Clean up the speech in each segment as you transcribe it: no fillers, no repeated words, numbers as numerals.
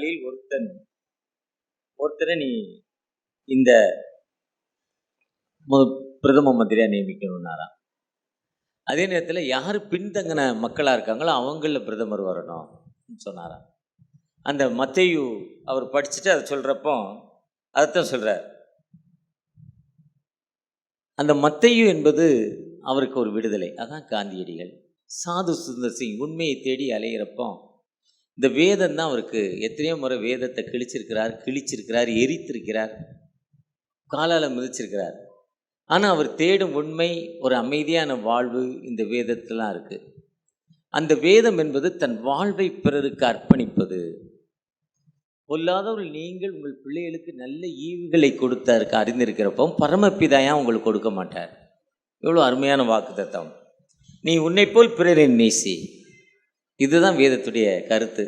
பிரஜைகளில் ஒருத்தரை நீ இந்த பிரதம மந்திரியா நியமிக்கணும்னாராம். அதே நேரத்தில் யார் பின்தங்கின மக்களாக இருக்காங்களோ அவங்களில் பிரதமர் வரணும் சொன்னாராம். அந்த மத்தேயு அவர் படிச்சுட்டு அதை சொல்கிறப்போ அதைத்தான் சொல்கிறார். அந்த மத்தேயு என்பது அவருக்கு ஒரு விடுதலை. அதான் காந்தியடிகள். சாது சுந்தர் சிங் உண்மையை தேடி அலையிறப்போ இந்த வேதம் தான் அவருக்கு எத்தனையோ முறை வேதத்தை கிழிச்சிருக்கிறார், எரித்திருக்கிறார், காலால் மிதிச்சிருக்கிறார். ஆனால் அவர் தேடும் உண்மை ஒரு அமைதியான வாழ்வு இந்த வேதத்திலாம் இருக்குது. அந்த வேதம் என்பது தன் வாழ்வை பிறருக்கு அர்ப்பணிப்பது. பொல்லாதவர்கள் நீங்கள் உங்கள் பிள்ளைகளுக்கு நல்ல ஈவுகளை கொடுத்தாருக்கு அறிந்திருக்கிறப்போ பரமபிதாயா உங்களுக்கு கொடுக்க மாட்டார். எவ்வளோ அருமையான வாக்கு தத்தம். நீ உன்னை போல் பிறரை நேசி. இதுதான் வேதத்துடைய கருத்து.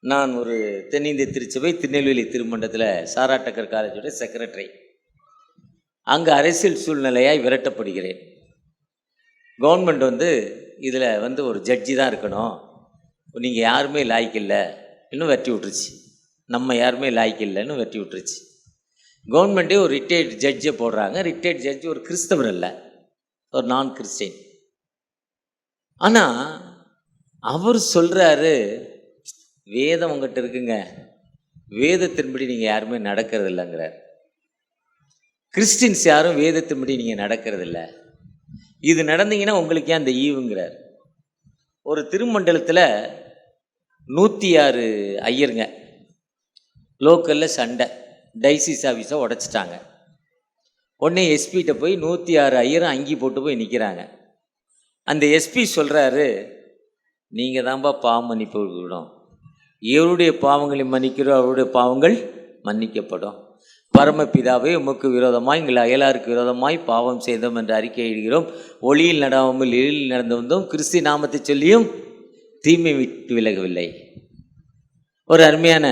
நான் ஒரு தென்னிந்திய திருச்சபை திருநெல்வேலி திருமண்டலத்தில் சாரா டக்கர் காலேஜோட செக்ரட்டரி. அங்கே அரசியல் சூழ்நிலையாய் விரட்டப்படுகிறேன். கவர்மெண்ட் இதில் ஒரு ஜட்ஜி தான் இருக்கணும், நீங்கள் யாருமே லாய்க்கில்லை இன்னும் வெட்டி விட்டுருச்சு. நம்ம யாருமே லாய்க்கில்லைன்னு வெட்டி விட்டுருச்சு. கவர்மெண்ட்டே ஒரு ரிட்டையர்டு ஜட்ஜை போடுறாங்க. ரிட்டையர்டு ஜட்ஜி ஒரு கிறிஸ்தவர் அல்ல, ஒரு நான் கிறிஸ்டின். ஆனால் அவர் சொல்கிறாரு, வேதம் உங்கள்கிட்ட இருக்குங்க, வேதத்தின்படி நீங்கள் யாருமே நடக்கிறது இல்லைங்கிறார். கிறிஸ்டின்ஸ் யாரும் வேதத்தின்படி நீங்கள் நடக்கிறது இல்லை, இது நடந்தீங்கன்னா உங்களுக்கு ஏன் அந்த ஈவுங்கிறார். ஒரு திருமண்டலத்தில் 106 ஐயருங்க லோக்கலில் சண்டை, டைசிஸ் ஆஃபீஸை உடைச்சிட்டாங்க. உடனே எஸ்பிகிட்ட போய் 106 ஐயரும் அங்கி போட்டு போய் நிற்கிறாங்க. அந்த எஸ்பி சொல்கிறாரு, நீங்கள் தான்ப்பா பாவம் மன்னிப்பு விடணும், இவருடைய பாவங்களை மன்னிக்கிறோம், அவருடைய பாவங்கள் மன்னிக்கப்படும். பரமபிதாவே உமக்கு விரோதமாய் எங்கள் அயலாருக்கு விரோதமாய் பாவம் செய்தோம் என்று அறிக்கை எழுகிறோம். ஒளியில் நடாமல் இருளில் நடந்து வந்தோம், கிறிஸ்து நாமத்தை சொல்லியும் தீமை விட்டு விலகவில்லை. ஒரு அருமையான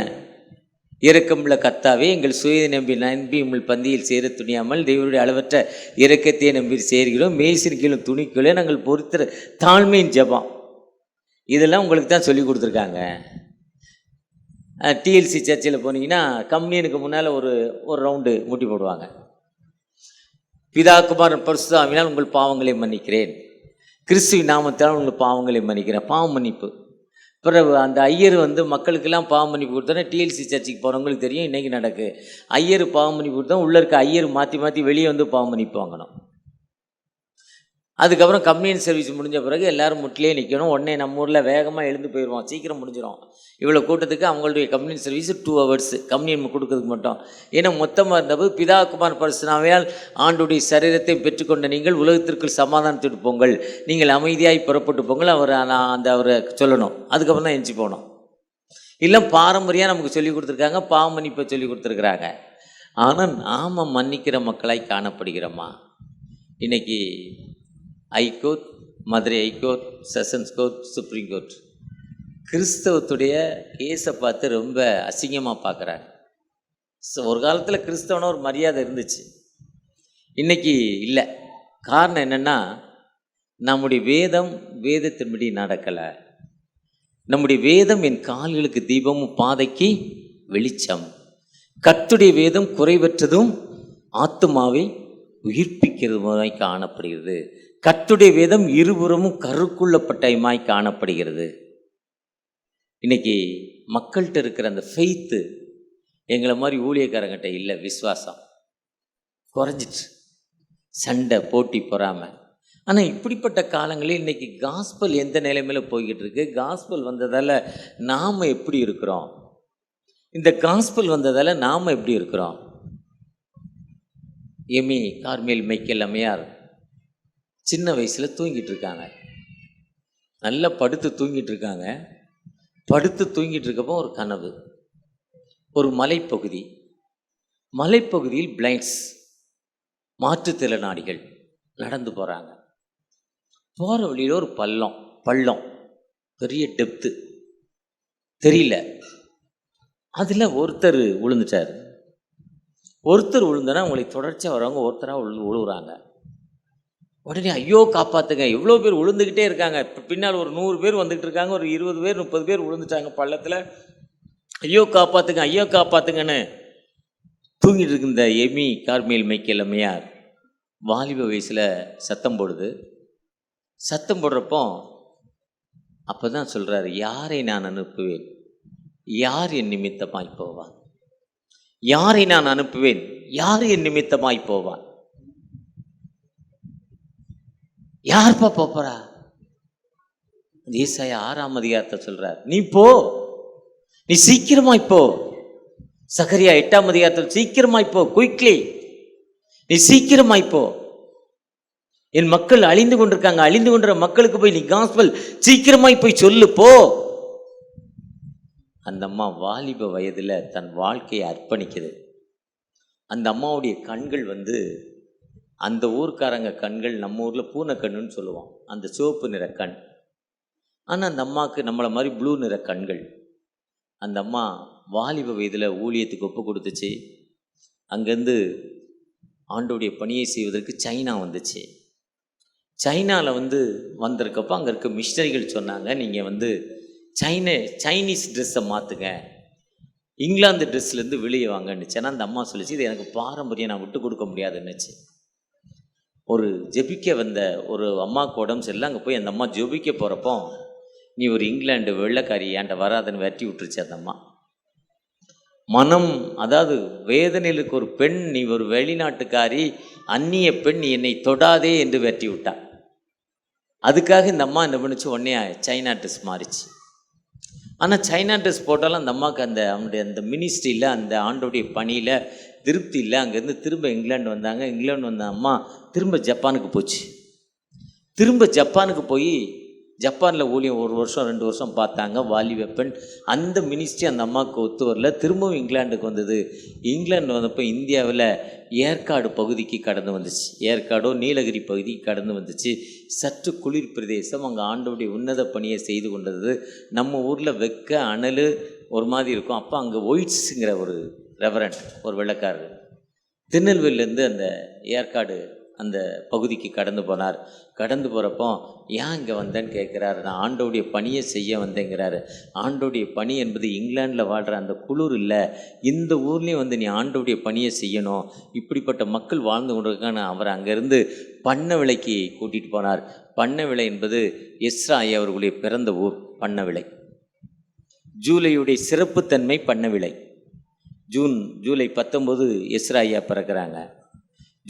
இரக்கமுள்ள கர்த்தாவே, எங்கள் சுய நம்பி உங்கள் பந்தியில் சேர துணியாமல் தெய்வருடைய அளவற்ற இரக்கத்தையே நம்பி சேர்கிறோம். மேய்சின் கீழும் துணிக்குள்ளே நாங்கள் பொறுத்த தாழ்மையின் ஜெபம். இதெல்லாம் உங்களுக்கு தான் சொல்லி கொடுத்துருக்காங்க. டிஎல்சி சர்ச்சில் போனீங்கன்னா கம்யூனுக்கு முன்னால் ஒரு ரவுண்டு முட்டி போடுவாங்க. பிதா குமாரன் பரிசுத்த ஆவியினால் உங்கள் பாவங்களை மன்னிக்கிறேன், கிறிஸ்துவின் நாமத்தால் உங்கள் பாவங்களை மன்னிக்கிறேன். பாவம் மன்னிப்பு. பிறகு அந்த ஐயர் மக்களுக்கெல்லாம் பாவம் மன்னிப்பு கொடுத்தோன்னே டிஎல்சி சர்ச்சுக்கு போகிறவங்களுக்கு தெரியும் இன்றைக்கி நடக்கு. ஐயர் பாவம் மன்னிப்பு கொடுத்தோம், உள்ளே இருக்க ஐயர் மாற்றி வெளியே பாவம் மன்னிப்பு வாங்கணும். அதுக்கப்புறம் கம்யூனியன் சர்வீஸ் முடிஞ்ச பிறகு எல்லோரும் முட்டிலே நிற்கணும். உடனே நம்ம ஊரில் வேகமாக எழுந்து போயிடுவோம், சீக்கிரம் முடிஞ்சிடும். இவ்வளோ கூட்டத்துக்கு அவங்களுடைய கம்யூனியன் சர்வீஸ் 2 hours கம்யூனியன் கொடுக்கறதுக்கு மட்டும். ஏன்னா மொத்தமாக இருந்தபோது பிதா குமார் பரிசுத்தாவியால் ஆண்டுடைய சரீரத்தை பெற்றுக்கொண்ட நீங்கள் உலகத்திற்குள் சமாதானத்துட்டு போங்கள், நீங்கள் அமைதியாய் புறப்பட்டு போங்கள் அவரை சொல்லணும். அதுக்கப்புறம் தான் எஞ்சி போகணும். இல்லை பாரம்பரியாக நமக்கு சொல்லி கொடுத்துருக்காங்க, பாவ மன்னிப்பை சொல்லி கொடுத்துருக்குறாங்க. ஆனால் நாம் மன்னிக்கிற மக்களாய் காணப்படுகிறோமா? இன்றைக்கி high court, Madurai high court, sessions court, supreme court கிறிஸ்தவத்துடைய கேஸை பார்த்து ரொம்ப அசிங்கமாக பார்க்குறாங்க. ஒரு காலத்தில் கிறிஸ்தவன ஒரு மரியாதை இருந்துச்சு, இன்றைக்கி இல்லை. காரணம் என்னென்னா, நம்முடைய வேதத்தின்படி நடக்கலை. நம்முடைய வேதம் என் கால்களுக்கு தீபமும் பாதைக்கு வெளிச்சம். கர்த்தருடைய வேதம் குறைவற்றதும் ஆத்துமாவை உயிர்ப்பிக்கிறதுமாய் காணப்படுகிறது. கர்த்தருடைய வேதம் இருபுறமும் கருக்குள்ளப்பட்டமாய் காணப்படுகிறது. இன்றைக்கி மக்கள்கிட்ட இருக்கிற அந்த ஃபெய்த்து எங்களை மாதிரி ஊழியக்காரங்கிட்ட இல்லை. விசுவாசம் குறைஞ்சிட்டு, சண்டை, போட்டி, பொறாமல். ஆனால் இப்படிப்பட்ட காலங்களில் இன்றைக்கி காஸ்பல் எந்த நிலைமையில் போய்கிட்டு இருக்கு? காஸ்பல் வந்ததால் நாம் எப்படி இருக்கிறோம்? இந்த காஸ்பல் வந்ததால் நாம் எப்படி இருக்கிறோம்? எமி கார்மேல் மைக்கேல் அம்மையார் சின்ன வயசில் தூங்கிட்டு இருக்காங்க, நல்லா படுத்து தூங்கிட்டு இருக்காங்க. படுத்து தூங்கிட்டு இருக்கப்போ ஒரு கனவு. ஒரு மலைப்பகுதியில் பிளைண்ட்ஸ், மாற்றுத்திறனாளிகள் நடந்து போகிறாங்க. போகிற வழியில் ஒரு பள்ளம், பெரிய டெப்த்து தெரியல. அதில் ஒருத்தர் விழுந்துட்டார். ஒருத்தர் விழுந்தனா உங்களை தொடர்ச்சியாக வரவங்க ஒருத்தராக விழுவுறாங்க. உடனே ஐயோ காப்பாற்றுங்க, எவ்வளோ பேர் விழுந்துக்கிட்டே இருக்காங்க. பின்னால் ஒரு 100 பேர் வந்துக்கிட்டு இருக்காங்க, ஒரு 20 பேர் 30 பேர் விழுந்துட்டாங்க பள்ளத்தில். ஐயோ காப்பாற்றுங்க, ஐயோ காப்பாற்றுங்கன்னு தூங்கிட்டு இருக்க இந்த எமி கார்மேல் மைக்கேல் அம்மையார் வாலிப வயசில் சத்தம் போடுது. சத்தம் போடுறப்போ அப்போ தான் சொல்கிறாரு, யாரை நான் அனுப்புவேன், யார் என் நிமித்தமாய் போவான், யாரை நான் அனுப்புவேன், யார் என் நிமித்தமாய் போவான். யார்ப்பா போறா? ஏசாயா 6ஆம் அதிகாரத்தை சொல்றார், நீ போ, நீ சீக்கிரமாய் போ. சகரியா 8ஆம் அதிகாரத்தில் சீக்கிரமாய் போ, குயிக்லி, நீ சீக்கிரமாய் போ. என் மக்கள் அழிந்து கொண்டிருக்காங்க, அழிந்து கொண்டிருக்கிற மக்களுக்கு போய் நீ காஸ்பல் சீக்கிரமாய் போய் சொல்லு, போ. அந்த அம்மா வாலிப வயதில் தன் வாழ்க்கையை அர்ப்பணிக்குது. அந்த அம்மாவுடைய கண்கள் அந்த ஊர்க்காரங்க கண்கள் நம்ம ஊரில் பூனை கண்ணுன்னு சொல்லுவோம், அந்த சிவப்பு நிற கண். ஆனால் அந்த அம்மாவுக்கு நம்மளை மாதிரி ப்ளூ நிற கண்கள். அந்த அம்மா வாலிப வயதில் ஊழியத்துக்கு ஒப்பு கொடுத்துச்சு. அங்கேருந்து ஆண்டோடைய பணியை செய்வதற்கு சைனா வந்துச்சு. சைனாவில் வந்திருக்கப்போ அங்கே இருக்க மிஷனரிகள் சொன்னாங்க, நீங்கள் சைனீஸ் ட்ரெஸ்ஸை மாற்றுங்க, இங்கிலாந்து ட்ரெஸ்லேருந்து வெளியே வாங்கன்னுச்சு. ஆனால் அந்த அம்மா சொல்லிச்சு, இது எனக்கு பாரம்பரியம், நான் விட்டு கொடுக்க முடியாதுன்னுச்சு. ஒரு ஜெபிக்க வந்த ஒரு அம்மாவுக்கு உடம்பு சரியில்லை. அங்கே போய் அந்த அம்மா ஜெபிக்க போகிறப்போ, நீ ஒரு இங்கிலாந்து வெள்ளைக்காரி ஏன்ட்ட வராதுன்னு வெட்டி விட்டுருச்சு அந்த அம்மா. மனம், அதாவது வேதனையில் இருக்க ஒரு பெண், நீ ஒரு வெளிநாட்டுக்காரி, அந்நிய பெண், நீ என்னை தொடாதே என்று வெட்டி விட்டா. அதுக்காக இந்த அம்மா என்ன பண்ணிச்சு, உடனே சைனா ட்ரெஸ் மாறிச்சு. ஆனால் சைனா ட்ரெஸ் போட்டாலும் அந்த அம்மாவுக்கு அந்த மினிஸ்ட்ரியில், அந்த ஆண்டோடைய பணியில் திருப்தி இல்லை. அங்கேருந்து திரும்ப இங்கிலாந்து வந்தாங்க. இங்கிலாந்து வந்த அம்மா திரும்ப ஜப்பானுக்கு போச்சு. திரும்ப ஜப்பானுக்கு போய் ஜப்பானில் ஊழியம் 1 வருஷம் 2 வருஷம் பார்த்தாங்க. வாலிப பெண், அந்த மினிஸ்ட்ரி அந்த அம்மாவுக்கு ஒத்து வரல. திரும்பவும் இங்கிலாந்துக்கு வந்தது. இங்கிலாந்து வந்தப்போ இந்தியாவில் ஏற்காடு பகுதிக்கு கடந்து வந்துச்சு. ஏற்காடோ நீலகிரி பகுதிக்கு கடந்து வந்துச்சு. சற்று குளிர் பிரதேசம். அங்கே ஆண்டோடைய உன்னத பணியை செய்து கொண்டது. நம்ம ஊரில் வெக்க அனல் ஒரு மாதிரி இருக்கும். அப்போ அங்கே ஒயிட்ஸுங்கிற ஒரு ரெவரண்ட், ஒரு வெள்ளைக்காரர், திருநெல்வேலியிலேருந்து அந்த ஏற்காடு அந்த பகுதிக்கு கடந்து போனார். கடந்து போகிறப்போ, ஏன் இங்கே வந்தேன்னு கேட்குறாரு. நான் ஆண்டோடைய பணியை செய்ய வந்தேங்கிறாரு. ஆண்டோடைய பணி என்பது இங்கிலாண்டில் வாழ்கிற அந்த குளிர் இல்லை, இந்த ஊர்லேயும் நீ ஆண்டோடைய பணியை செய்யணும். இப்படிப்பட்ட மக்கள் வாழ்ந்து கொண்டிருக்கான்னு அவர் அங்கேருந்து பண்ணவிளைக்கு கூட்டிகிட்டு போனார். பண்ணவிளை என்பது எஸ்ரா ஐயா அவர்களுடைய பிறந்த ஊர். பண்ணவிளை ஜூலையுடைய சிறப்புத்தன்மை பண்ணவிளை. ஜூலை 19 எஸ்ரா ஐயா பிறக்கிறாங்க.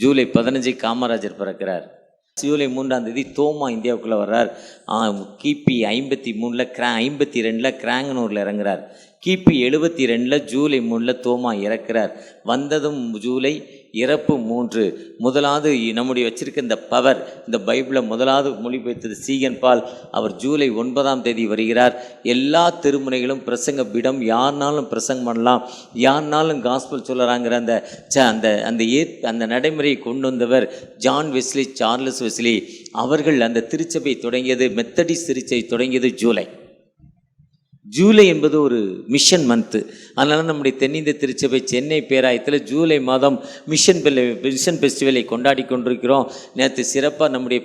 ஜூலை 15 காமராஜர் பிறக்கிறார். ஜூலை 3ஆம் தேதி தோமா இந்தியாவுக்குள்ளே வர்றார். கிபி 53 52 கிராங்கனூரில் இறங்குறார். கிபி 72 ஜூலை 3 தோமா இறக்கிறார். வந்ததும் ஜூலை, இறப்பு 3. முதலாவது நம்முடைய வச்சிருக்க இந்த பவர், இந்த பைபிளை முதலாவது மொழிபெயர்த்தது சீகன் பால். அவர் ஜூலை 9ஆம் தேதி வருகிறார். எல்லா திருமுனைகளும் பிரசங்க பீடம், யாருனாலும் பிரசங்கம் பண்ணலாம், யாருனாலும் காஸ்பல் சொல்லறாங்கிற அந்த நடைமுறையை கொண்டு வந்தவர் ஜான் வெஸ்லி, சார்லஸ் வெஸ்லி அவர்கள். அந்த திருச்சபை தொடங்கியது, மெத்தடிஸ்ட் திருச்சபை தொடங்கியது ஜூலை என்பது ஒரு மிஷன் மந்த்து. அதனால் நம்முடைய தென்னிந்திய திருச்சபை சென்னை பேராயத்தில் ஜூலை மாதம் மிஷன் ஃபெஸ்டிவலை கொண்டாடி கொண்டிருக்கிறோம். நேற்று சிறப்பாக நம்முடைய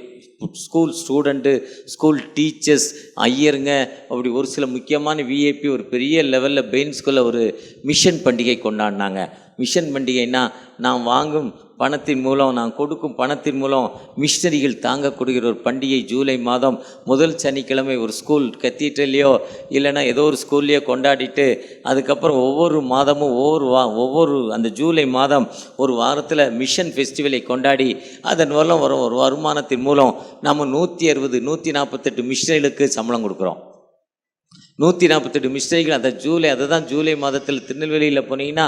ஸ்கூல் ஸ்டூடெண்ட்டு, ஸ்கூல் டீச்சர்ஸ், ஐயருங்க, அப்படி ஒரு சில முக்கியமான விஐபி ஒரு பெரிய லெவலில் பெயின் ஸ்கூலில் ஒரு மிஷன் பண்டிகை கொண்டாடினாங்க. மிஷன் பண்டிகைன்னா, நான் வாங்கும் பணத்தின் மூலம், நான் கொடுக்கும் பணத்தின் மூலம் மிஷனரிகள் தாங்கக்கூடிய ஒரு பண்டிகை. ஜூலை மாதம் முதல் சனிக்கிழமை ஒரு ஸ்கூல் கத்தீட்ரல்லையோ இல்லைன்னா ஏதோ ஒரு ஸ்கூல்லையோ கொண்டாடிட்டு, அதுக்கப்புறம் ஒவ்வொரு மாதமும் ஒவ்வொரு அந்த ஜூலை மாதம் ஒரு வாரத்தில் மிஷன் ஃபெஸ்டிவலை கொண்டாடி அதன் மூலம் வரும் ஒரு வருமானத்தின் மூலம் நம்ம 160 148 மிஷனரிகளுக்கு சம்பளம் கொடுக்குறோம். 148 மிஷனரிகள். அதை தான் ஜூலை மாதத்தில் திருநெல்வேலியில் போனீங்கன்னா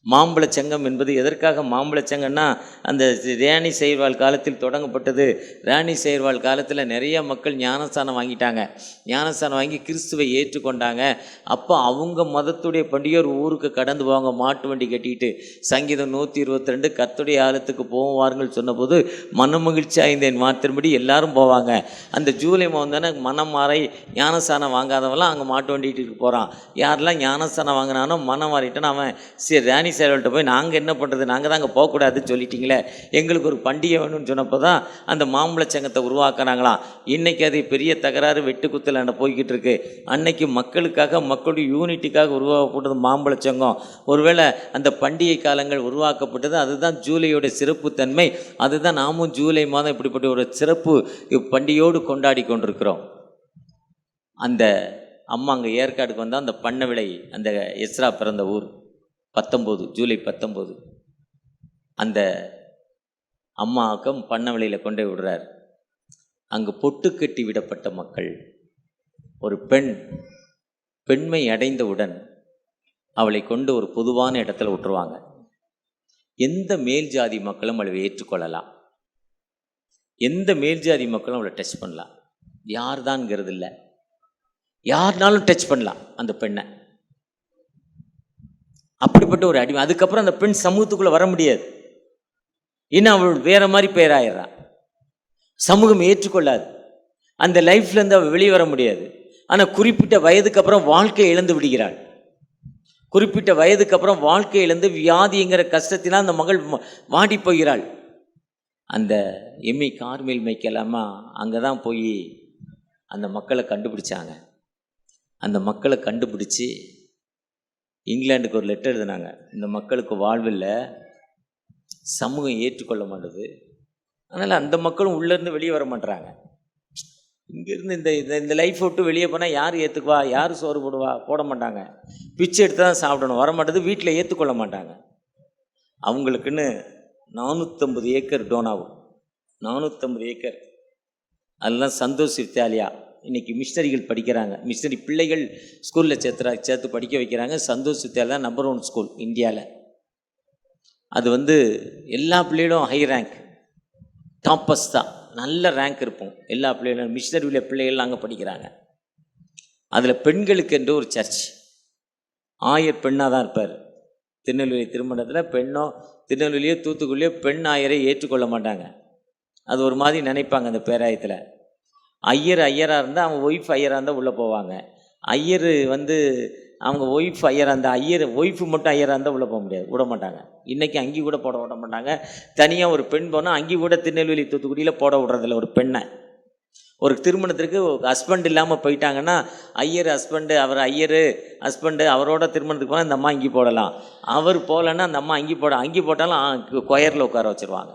மாம்பழச்சங்கம் என்பது எதற்காக மாம்பழச்சங்கம்னா, அந்த ராணி செயல்வாழ் காலத்தில் தொடங்கப்பட்டது. ராணி செயல்வாழ் காலத்தில் நிறைய மக்கள் ஞானஸ்தானம் வாங்கிட்டாங்க. ஞானஸ்தானம் வாங்கி கிறிஸ்துவை ஏற்றுக்கொண்டாங்க. அப்போ அவங்க மதத்துடைய பண்டிகை ஒரு ஊருக்கு கடந்து போவாங்க, மாட்டு வண்டி கட்டிட்டு. சங்கீதம் 122 கர்த்தருடைய ஆலயத்துக்கு போவார்கள் சொன்னபோது மனமகிழ்ச்சி ஆய்ந்தேன் மாத்திரபடி எல்லாரும் போவாங்க. அந்த ஜூலை மாதம் தானே மனம் மாறி ஞானஸ்தானம் வாங்காதவெல்லாம் அங்கே மாட்டு வண்டிட்டு போகிறான். யாரெல்லாம் ஞானஸ்தானம் வாங்கினானோ மனம் மாறிட்டானோ அவன் ராணி டேக்ஸ் சேவல்கிட்ட போய் நாங்கள் என்ன பண்ணுறது, நாங்கள் தான் அங்கே போகக்கூடாதுன்னு சொல்லிட்டீங்களே, எங்களுக்கு ஒரு பண்டிகை வேணும்னு சொன்னப்போ தான் அந்த மாம்பழ சங்கத்தை உருவாக்குறாங்களாம். இன்றைக்கி அது பெரிய தகராறு வெட்டு குத்தல் போய்கிட்டு இருக்கு. அன்னைக்கு மக்களுக்காக, மக்களுடைய யூனிட்டிக்காக உருவாக்கப்பட்டது மாம்பழ சங்கம். ஒருவேளை அந்த பண்டிகை காலங்கள் உருவாக்கப்பட்டது, அதுதான் ஜூலையோட சிறப்புத்தன்மை. அதுதான் நாமும் ஜூலை மாதம் இப்படிப்பட்ட ஒரு சிறப்பு பண்டிகையோடு கொண்டாடி கொண்டிருக்கிறோம். அந்த அம்மா அங்கே ஏற்காடுக்கு வந்தால் அந்த பண்ண விலை, அந்த எஸ்ரா பிறந்த ஊர் 19 ஜூலை 19 அந்த அம்மாவுக்கும் பண்ண விலையில் கொண்டு விடுறார். அங்கு பொட்டு கட்டி விடப்பட்ட மக்கள், ஒரு பெண்மை அடைந்தவுடன் அவளை கொண்டு ஒரு பொதுவான இடத்துல விட்டுருவாங்க. எந்த மேல் ஜாதி மக்களும் அவளை ஏற்றுக்கொள்ளலாம், எந்த மேல் ஜாதி மக்களும் அவளை டச் பண்ணலாம். யார் தான்ங்கிறது இல்லை, யாருனாலும் டச் பண்ணலாம் அந்த பெண்ணை. அப்படிப்பட்ட ஒரு அடிமை. அதுக்கப்புறம் அந்த பெண் சமூகத்துக்குள்ளே வர முடியாது. இன்னும் அவள் வேற மாதிரி பேராயிடுறான். சமூகம் ஏற்றுக்கொள்ளாது. அந்த லைஃப்லேருந்து அவள் வெளியே வர முடியாது. ஆனால் குறிப்பிட்ட வயதுக்கு அப்புறம் வாழ்க்கை இழந்து விடுகிறாள். குறிப்பிட்ட வயதுக்கு அப்புறம் வாழ்க்கை இழந்து வியாதிங்கிற கஷ்டத்தினால் அந்த மகள் வாடி போகிறாள். அந்த எம்மி கார்மேல் மேய்க்கலாமா அங்கே தான் போய் அந்த மக்களை கண்டுபிடிச்சாங்க. அந்த மக்களை கண்டுபிடிச்சி இங்கிலாந்துக்கு ஒரு லெட்டர் எழுதினாங்க. இந்த மக்களுக்கு வாழ்வில் சமூகம் ஏற்றுக்கொள்ள மாட்டுது, அதனால் அந்த மக்களும் உள்ளேருந்து வெளியே வர மாட்டுறாங்க. இங்கேருந்து இந்த லைஃப் விட்டு வெளியே போனால் யார் ஏற்றுக்குவா, யார் சோறு போடுவா, போட மாட்டாங்க. பிச்சை எடுத்து தான் சாப்பிடணும், வர மாட்டேது. வீட்டில் ஏற்றுக்கொள்ள மாட்டாங்க. அவங்களுக்குன்னு 450 ஏக்கர் டோனாவும், 450 ஏக்கர். அதெல்லாம் சந்தோஷ் வித்யாலயா. இன்றைக்கி மிஷினரிகள் படிக்கிறாங்க, மிஷினரி பிள்ளைகள் ஸ்கூலில் சேர்த்து படிக்க வைக்கிறாங்க. சந்தோஷ் வித்யாலயா நம்பர் 1 ஸ்கூல் இந்தியாவில். அது எல்லா பிள்ளைகளும் ஹை ரேங்க், டாப்பர்ஸ் தான், நல்ல ரேங்க் இருப்போம். எல்லா பிள்ளைகளும் மிஷினரியில் பிள்ளைகள்லாம் அங்கே படிக்கிறாங்க. அதில் பெண்களுக்கு என்று ஒரு சர்ச், ஆயர் பெண்ணாக தான் இருப்பார். திருநெல்வேலி திருமணத்தில் பெண்ணோ, திருநெல்வேலியோ தூத்துக்குள்ளியோ பெண் ஆயரை ஏற்றுக்கொள்ள மாட்டாங்க. அது ஒரு மாதிரி நினைப்பாங்க அந்த பேராயத்தில். ஐயராக இருந்தால் அவங்க ஒய்ஃப் ஐயராக இருந்தால் உள்ளே போவாங்க. ஐயர் அவங்க ஒய்ஃப் ஐயராக இருந்தால் ஒய்ஃபு மட்டும் ஐயராக இருந்தால் உள்ளே போக முடியாது, விட மாட்டாங்க. இன்றைக்கி அங்கி கூட போட விட மாட்டாங்க. தனியாக ஒரு பெண் போனால் அங்கி கூட திருநெல்வேலி தூத்துக்குடியில் போட விடுறதில்ல. ஒரு பெண்ணை ஒரு திருமணத்திற்கு ஹஸ்பண்ட் இல்லாமல் போயிட்டாங்கன்னா, ஐயர் ஹஸ்பண்டு, அவர் ஐயர் ஹஸ்பண்டு அவரோட திருமணத்துக்கு போனால் இந்த அம்மா அங்கி போடலாம். அவர் போகலன்னா அந்த அம்மா அங்கி போட்டாலும் கொயரில் உட்கார வச்சுருவாங்க.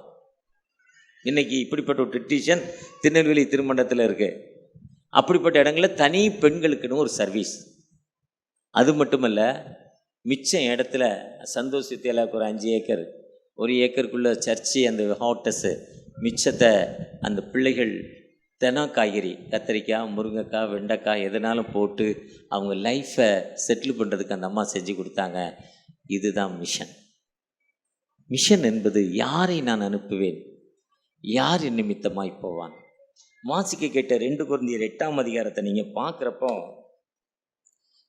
இன்றைக்கி இப்படிப்பட்ட ஒரு ட்ரெடிஷன் திருநெல்வேலி திருமண்டலத்தில் இருக்குது. அப்படிப்பட்ட இடங்களில் தனி பெண்களுக்குன்னு ஒரு சர்வீஸ். அது மட்டுமல்ல, மிச்சம் இடத்துல சந்தோஷ் வித்யாலயாவுக்கு ஒரு 5 ஏக்கர், 1 ஏக்கருக்குள்ளே சர்ச்சு, அந்த ஹோட்டஸு, மிச்சத்தை அந்த பிள்ளைகள் தினம் காய்கறி, கத்திரிக்காய், முருங்கைக்காய், வெண்டைக்காய் எதுனாலும் போட்டு அவங்க லைஃப்பை செட்டில் பண்ணுறதுக்கு அந்த அம்மா செஞ்சு கொடுத்தாங்க. இதுதான் மிஷன். மிஷன் என்பது யாரை நான் அனுப்புவேன், யார் என் நிமித்தமாய் போவான். வாசிக்க கேட்ட 2 கொரிந்தியர் 8ஆம் அதிகாரத்தை நீங்கள் பார்க்குறப்போ,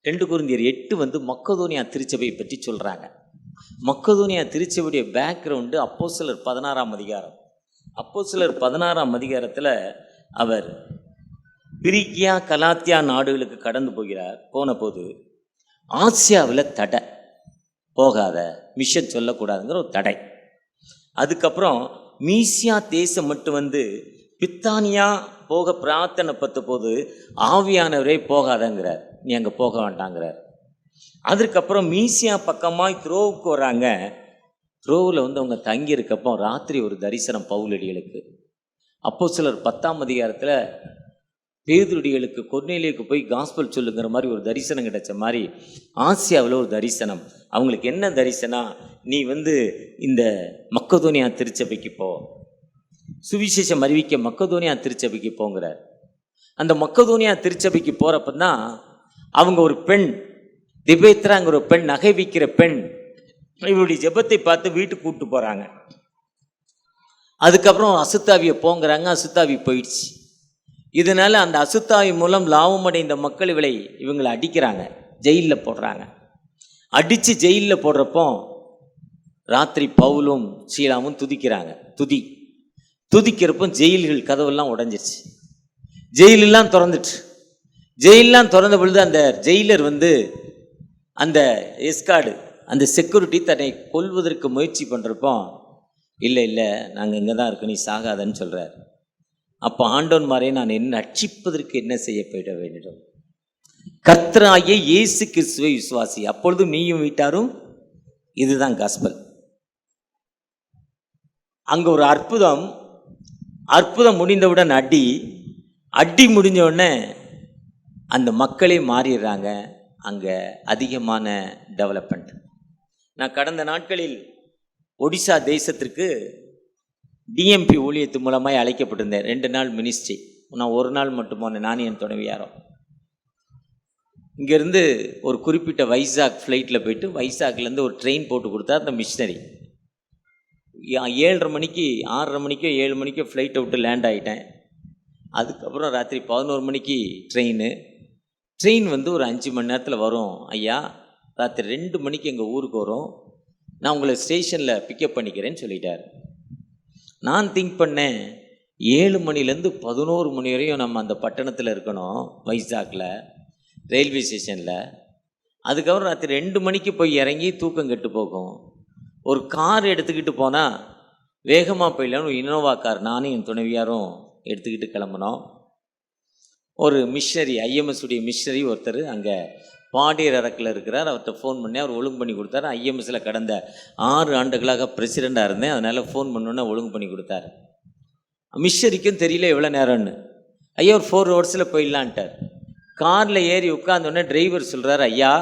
2 கொரிந்தியர் 8 மக்கதோனியா திருச்சபையை பற்றி சொல்கிறாங்க. மக்கதோனியா திருச்சபையுடைய பேக்ரவுண்டு அப்போஸ்தலர் 16ஆம் அதிகாரம். அப்போஸ்தலர் 16ஆம் அதிகாரத்தில் அவர் பிரிக்கியா கலாத்தியா நாடுகளுக்கு கடந்து போன போது ஆசியாவில் தடை, போகாத, மிஷன் சொல்லக்கூடாதுங்கிற ஒரு தடை. அதுக்கப்புறம் மீசியா தேசம் மட்டும் பித்தானியா போக பிரார்த்தனை பத்த போது ஆவியானவரே போகாதங்கிறார், நீ அங்கே போக வேண்டாங்கிறார். அதுக்கப்புறம் மீசியா பக்கமாய் த்ரோவுக்கு வராங்க. த்ரோவில் அவங்க தங்கியிருக்கப்போ ராத்திரி ஒரு தரிசனம் பவுலடிகளுக்கு. அப்போஸ்தலர் 10ஆம் அதிகாரத்தில் பேதுருடிகளுக்கு கொர்நேலியுக்கு போய் காஸ்பல் சொல்லுங்கிற மாதிரி ஒரு தரிசனம் கிடைச்ச மாதிரி ஆசியாவில் ஒரு தரிசனம். அவங்களுக்கு என்ன தரிசனம், நீ இந்த மக்கதோனியா திருச்சபைக்கு போ, சுவிசேஷம் அறிவிக்க மக்கதோனியா திருச்சபைக்கு போங்கிறார். அந்த மக்கதோனியா திருச்சபைக்கு போகிறப்ப தான் அவங்க ஒரு பெண், திபேத்ராங்கிற ஒரு பெண், நகை விற்கிற பெண், இவருடைய ஜெபத்தை பார்த்து வீட்டுக்கு கூப்பிட்டு போகிறாங்க. அதுக்கப்புறம் அசுத்தாவியை போங்கிறாங்க, அசுத்தாவி போயிடுச்சு. இதனால் அந்த அசுத்தாவி மூலம் லாபம் அடைந்த மக்கள் இவங்களை அடிக்கிறாங்க, ஜெயிலில் போடுறாங்க. அடித்து ஜெயிலில் போடுறப்போ ராத்திரி பவுலும் சீலாவும் துதிக்கிறாங்க. துதிக்கிறப்போ ஜெயில்கள் கதவெல்லாம் உடஞ்சிருச்சு, ஜெயிலெல்லாம் திறந்துட்டு. ஜெயிலெலாம் திறந்த பொழுது அந்த ஜெயிலர் அந்த எஸ்கார்டு அந்த செக்யூரிட்டி தன்னை கொல்வதற்கு முயற்சி பண்ணுறப்போ இல்லை இல்லை நாங்கள் இங்கே தான் இருக்கோம், நீ சாகாதன்னு சொல்கிறார். அப்போ ஆண்டவன்மாரே, நான் என்ன ரட்சிப்பதற்கு என்ன செய்ய போயிட வேண்டும்? கர்த்தராகிய இயேசு கிறிஸ்துவை விசுவாசி, அப்பொழுது நீயும் வீட்டாரும். இதுதான் காஸ்பல். அங்கே ஒரு அற்புதம் முடிந்தவுடன் அடி முடிஞ்ச உடனே அந்த மக்களே மாறிடுறாங்க. அங்கே அதிகமான டெவலப்மெண்ட். நான் கடந்த நாட்களில் ஒடிசா தேசத்திற்கு டிஎம்பி ஊழியத்து மூலமாக அழைக்கப்பட்டிருந்தேன். 2 நாள் மினிஸ்ட்ரி. நான் 1 நாள் மட்டும் போனேன், நானும் என் துணைவியாரோ. இங்கேருந்து ஒரு குறிப்பிட்ட வைசாக் ஃப்ளைட்டில் போயிட்டு வைசாக்லேருந்து ஒரு ட்ரெயின் போட்டு கொடுத்தா அந்த மிஷினரி. 7:30 மணிக்கு 6:30 மணிக்கோ 7 மணிக்கோ ஃப்ளைட்டை விட்டு லேண்ட் ஆகிட்டேன். அதுக்கப்புறம் ராத்திரி 11 மணிக்கு ட்ரெயின் வந்து ஒரு 5 மணி நேரத்தில் வரும் ஐயா, ராத்திரி 2 மணிக்கு எங்கள் ஊருக்கு வரும், நான் உங்களை ஸ்டேஷனில் பிக்கப் பண்ணிக்கிறேன்னு சொல்லிட்டார். நான் திங்க் பண்ணேன், 7 மணிலேருந்து 11 மணி வரையும் நம்ம அந்த பட்டணத்தில் இருக்கணும், வைசாக்கில் ரயில்வே ஸ்டேஷனில். அதுக்கப்புறம் ராத்திரி 2 மணிக்கு போய் இறங்கி தூக்கம் கெட்டு போகும். ஒரு கார் எடுத்துக்கிட்டு போனால் வேகமாக போயிடலான்னு இனோவா கார் நானும் என் துணைவியாரும் எடுத்துக்கிட்டு கிளம்பினோம். ஒரு மிஷனரி, ஐஎம்எஸ் உடைய மிஷனரி ஒருத்தர் அங்கே பாடியர் அரக்கில் இருக்கிறார். அவர்கிட்ட ஃபோன் பண்ணி அவர் ஒழுங்கு பண்ணி கொடுத்தாரு. ஐஎம்எஸில் கடந்த 6 ஆண்டுகளாக பிரசிடெண்ட்டாக இருந்தேன், அதனால் ஃபோன் பண்ணோன்னே ஒழுங்கு பண்ணி கொடுத்தாரு. மிஷனரிக்கும் தெரியல எவ்வளோ நேரம்னு. ஐயா ஒரு 4 ஹவர்ஸில் போயிடலான்ட்டார். காரில் ஏறி உட்காந்தோடனே டிரைவர் சொல்கிறார், ஐயா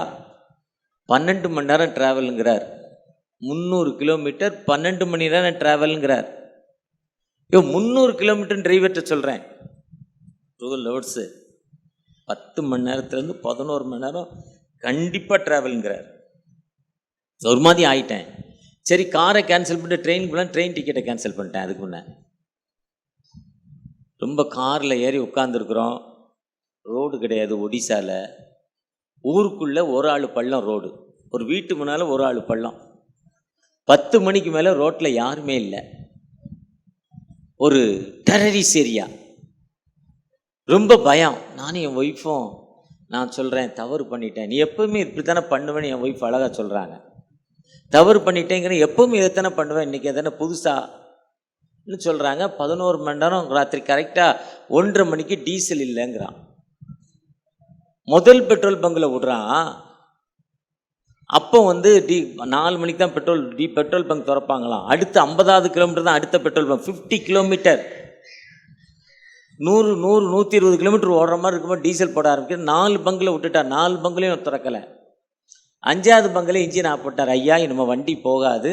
12 மணி நேரம் ட்ராவலுங்கிறார். 300 கிலோமீட்டர் 12 மணி நேரம் ட்ராவலுங்கிறார். 300 கிலோமீட்டர் டிரைவர்கிட்ட சொல்கிறேன். 12 ஹவர்ஸு 10 மணி நேரத்துலேருந்து 11 மணி நேரம் கண்டிப்பாக ட்ராவலுங்கிறார். ஒரு மாதிரி ஆகிட்டேன். சரி காரை கேன்சல் பண்ணிட்டு ட்ரெயினுக்கு போனால் ட்ரெயின் டிக்கெட்டை கேன்சல் பண்ணிட்டேன். அதுக்கு முன்னே ரொம்ப காரில் ஏறி உட்காந்துருக்குறோம். ரோடு கிடையாது ஒடிசாவில். ஊருக்குள்ளே ஒரு ஆள் பள்ளம் ரோடு, ஒரு வீட்டு முன்னால் ஒரு ஆள் பள்ளம். 10 மணிக்கு மேலே ரோட்டில் யாருமே இல்லை. ஒரு டெரரிஸ்ட் ஏரியா, ரொம்ப பயம். நானும் என் ஒய்ஃபும் நான் சொல்கிறேன், தவறு பண்ணிட்டேன். நீ எப்போவுமே இப்படி தானே பண்ணுவேன்னு என் ஒய்ஃப் அழகாக சொல்கிறாங்க. தவறு பண்ணிட்டேங்கிற, எப்போவுமே இதைத்தானே பண்ணுவேன், இன்றைக்கி எதானே புதுசான்னு சொல்கிறாங்க. 11 மணி நேரம் ராத்திரி கரெக்டாக 1:30 மணிக்கு டீசல் இல்லைங்கிறான். முதல் பெட்ரோல் பங்கில் விடுறான். அப்போ வந்து 4 மணிக்கு தான் பெட்ரோல் பங்க் திறப்பாங்களாம். அடுத்த 50வது கிலோமீட்டர் தான் அடுத்த பெட்ரோல் பங்க். 50 கிலோமீட்டர் 120 கிலோமீட்டர் ஓடுற மாதிரி இருக்கும்போது டீசல் போட ஆரம்பிக்கிற. 4 பங்கில் விட்டுட்டார். 4 பங்குலையும் திறக்கலை. 5வது பங்கில் இன்ஜின் ஆஃப் போட்டார். ஐயா நம்ம வண்டி போகாது,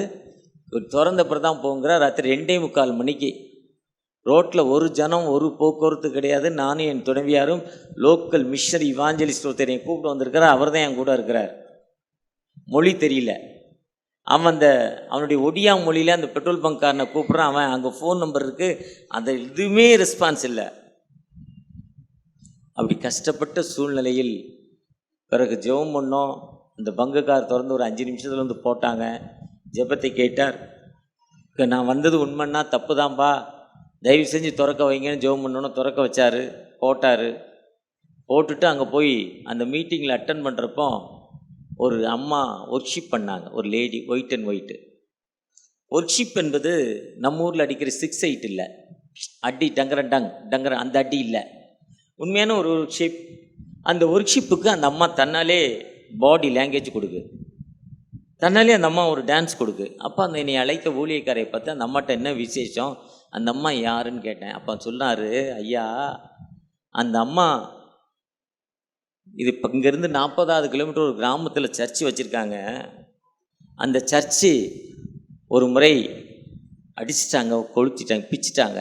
திறந்தப்பறம் தான் போங்கிறார். ராத்திரி 2:45 மணிக்கு ரோட்டில் ஒரு ஜனம் ஒரு போக்குவரத்து கிடையாது. நானும் என் துணைவியாரும் லோக்கல் மிஷனரி இவாஞ்சலிஸ்ட் ஒருத்தர் என் கூப்பிட்டு வந்திருக்கிறார். அவர் தான் என் கூட இருக்கிறார். மொழி தெரியல. அவனுடைய ஒடியா மொழியில் அந்த பெட்ரோல் பங்க்காரனை கூப்பிட்றான். அவன் அங்கே ஃபோன் நம்பர் இருக்குது, அந்த இதுவுமே ரெஸ்பான்ஸ் இல்லை. அப்படி கஷ்டப்பட்ட சூழ்நிலையில் பிறகு ஜெபம் பண்ணோம். அந்த பங்குக்கார் திறந்து ஒரு 5 நிமிஷத்தில் வந்து போட்டாங்க. ஜெபத்தை கேட்டார். நான் வந்தது உண்மைன்னா தப்பு தான்ப்பா, தயவு செஞ்சு திறக்க வைங்கன்னு ஜெபம் பண்ணோன்னு திறக்க வச்சார். போட்டுட்டு அங்கே போய் அந்த மீட்டிங்கில் அட்டன் பண்ணுறப்போ ஒரு அம்மா ஒர்க்ஷிப் பண்ணாங்க. ஒரு lady, white and white. Worship என்பது நம்ம ஊரில் அடிக்கிற 6-8 இல்லை, அடி டங்கர அந்த அடி இல்லை, உண்மையான ஒரு ஒர்க்ஷிப். அந்த ஒர்க்ஷிப்புக்கு அந்த அம்மா தன்னாலே பாடி லாங்குவேஜ் கொடுக்கு, தன்னாலே அந்த அம்மா ஒரு டான்ஸ் கொடுக்கு. அப்போ அந்த என்னை அழைத்த ஊழியக்காரையை பார்த்து அந்த அம்மாட்ட என்ன விசேஷம், அந்த அம்மா யாருன்னு கேட்டேன். அப்போ சொன்னார், ஐயா அந்த அம்மா இது இப்போ இங்கேருந்து 40வது கிலோமீட்டர் ஒரு கிராமத்தில் சர்ச்சு வச்சுருக்காங்க. அந்த சர்ச்சு ஒரு முறை அடிச்சிட்டாங்க, கொளுத்திட்டாங்க, பிச்சிட்டாங்க.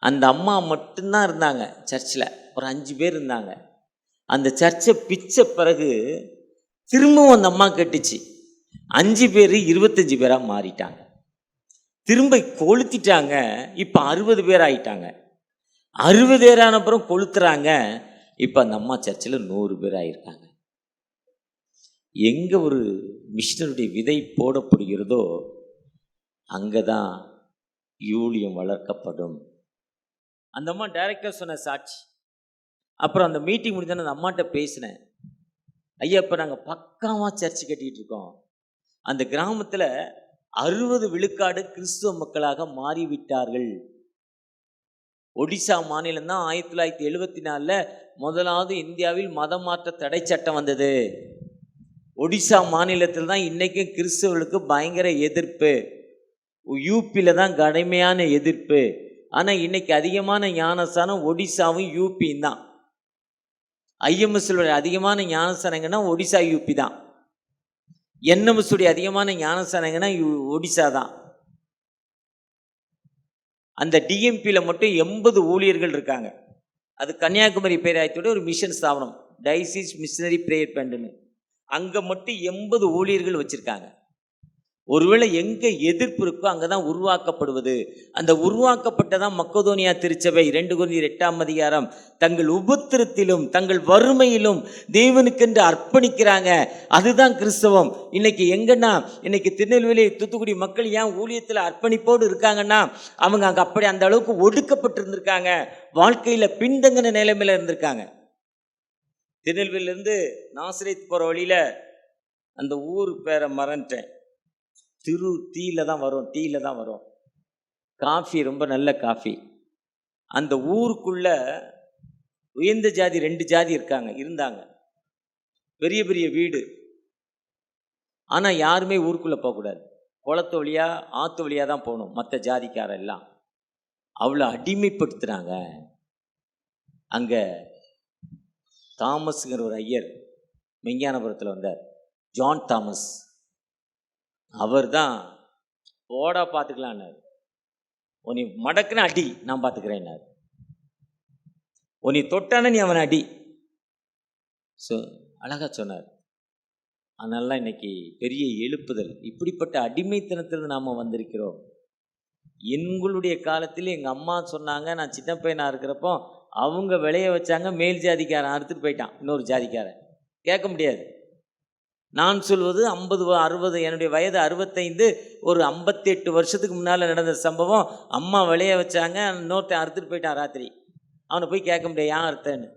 அந்த அம்மா மட்டும்தான் இருந்தாங்க சர்ச்சில். ஒரு 5 பேர் இருந்தாங்க. அந்த சர்ச்சை பிச்ச பிறகு திரும்பவும் அந்த அம்மா கட்டுச்சு. 5 பேர் 25 பேராக மாறிட்டாங்க. திரும்ப கொளுத்திட்டாங்க. இப்போ 60 பேர் ஆகிட்டாங்க. 60 பேரான அப்புறம் கொளுத்துறாங்க. இப்போ அந்த அம்மா சர்ச்சில் 100 பேர் ஆகியிருக்காங்க. எங்கே ஒரு மிஷனருடைய விதை போடப்படுகிறதோ அங்கே தான் ஊழியம் வளர்க்கப்படும். அந்த அம்மா டைரக்டாக சொன்ன சாட்சி. அப்புறம் அந்த மீட்டிங் முடிஞ்சோன்னு அந்த அம்மாட்ட பேசினேன். ஐயா இப்போ நாங்கள் பக்காவாக சர்ச்சு கட்டிகிட்டு இருக்கோம், அந்த கிராமத்தில் 60 விழுக்காடு கிறிஸ்துவ மக்களாக மாறிவிட்டார்கள். ஒடிசா மாநிலம் தான் 1974 முதலாவது இந்தியாவில் மதமாற்ற தடை சட்டம் வந்தது. ஒடிசா மாநிலத்தில் தான் இன்றைக்கும் கிறிஸ்தவர்களுக்கு பயங்கர எதிர்ப்பு. யூபியில் தான் கடுமையான எதிர்ப்பு. ஆனால் இன்னைக்கு அதிகமான ஞானஸ்தானம் ஒடிசாவும் யூபியும் தான். ஐஎம்எஸ்ல அதிகமான ஞானஸ்தானங்கன்னா ஒடிசா யூபி தான். என்எம்எஸ்டைய அதிகமான ஞானஸ்தானங்கன்னா ஒடிசா தான். அந்த டிஎம்பியில் மட்டும் 80 ஊழியர்கள் இருக்காங்க. அது கன்னியாகுமரி பேராயத்தோட ஒரு மிஷன் ஸ்தாபனம், டைசிஸ் மிஷனரி பிரேயர் பேண்டுன்னு. அங்கே மட்டும் 80 ஊழியர்கள் வச்சுருக்காங்க. ஒருவேளை எங்கே எதிர்ப்பு இருக்கோ அங்கே தான் உருவாக்கப்படுவது. அந்த உருவாக்கப்பட்டதான் மக்கதோனியா திருச்சபை. 2 கொரிந்தியர் 8ஆம் அதிகாரம். தங்கள் உபத்திரத்திலும் தங்கள் வறுமையிலும் தேவனுக்கென்று அர்ப்பணிக்கிறாங்க. அதுதான் கிறிஸ்தவம். இன்னைக்கு எங்கன்னா, இன்னைக்கு திருநெல்வேலி தூத்துக்குடி மக்கள் ஏன் ஊழியத்தில் அர்ப்பணிப்போடு இருக்காங்கன்னா, அவங்க அங்கே அப்படி அந்த அளவுக்கு ஒடுக்கப்பட்டு இருந்திருக்காங்க. வாழ்க்கையில் பின்தங்கின நிலைமையில் இருந்திருக்காங்க. திருநெல்வேலியிலேருந்து நாசரேத் போகிற வழியில் அந்த ஊர் பேரை மறந்துட்டேன். டீல தான் வரும். காஃபி ரொம்ப நல்ல காஃபி. அந்த ஊருக்குள்ள உயர்ந்த ஜாதி 2 ஜாதி இருந்தாங்க. பெரிய பெரிய வீடு. ஆனால் யாருமே ஊருக்குள்ளே போகக்கூடாது. குளத்து வழியா ஆற்று வழியாக தான் போகணும். மற்ற ஜாதிக்கார எல்லாம் அவ்வளோ அடிமைப்படுத்துகிறாங்க. அங்கே தாமஸுங்கிற ஒரு ஐயர் மெஞ்ஞானபுரத்தில் வந்தார், ஜான் தாமஸ். அவர் தான் ஓடா பார்த்துக்கலான்னாரு. உன்னை மடக்குன அடி, நான் பார்த்துக்கிறேன்னாரு. உன்னை தொட்டான நீ அவனை அடி. அழகா சொன்னார். அதனால இன்னைக்கு பெரிய எழுப்புதல். இப்படிப்பட்ட அடிமைத்தனத்திலிருந்து நாம் வந்திருக்கிறோம். எங்களுடைய காலத்தில் எங்கள் அம்மா சொன்னாங்க, நான் சின்ன பையனாக இருக்கிறப்போ அவங்க விளைய வச்சாங்க, மேல் ஜாதிக்காரன் அறுத்துட்டு போயிட்டான், இன்னொரு ஜாதிக்காரன். கேட்க முடியாது. நான் சொல்வது 50 60, என்னுடைய வயது 65. ஒரு 58 வருஷத்துக்கு முன்னால் நடந்த சம்பவம். அம்மா விளைய வச்சாங்க, இன்னொருத்தன் அறுத்துட்டு போயிட்டான் ராத்திரி. அவனை போய் கேட்க முடியாது ஏன் அறுத்தேன்னு.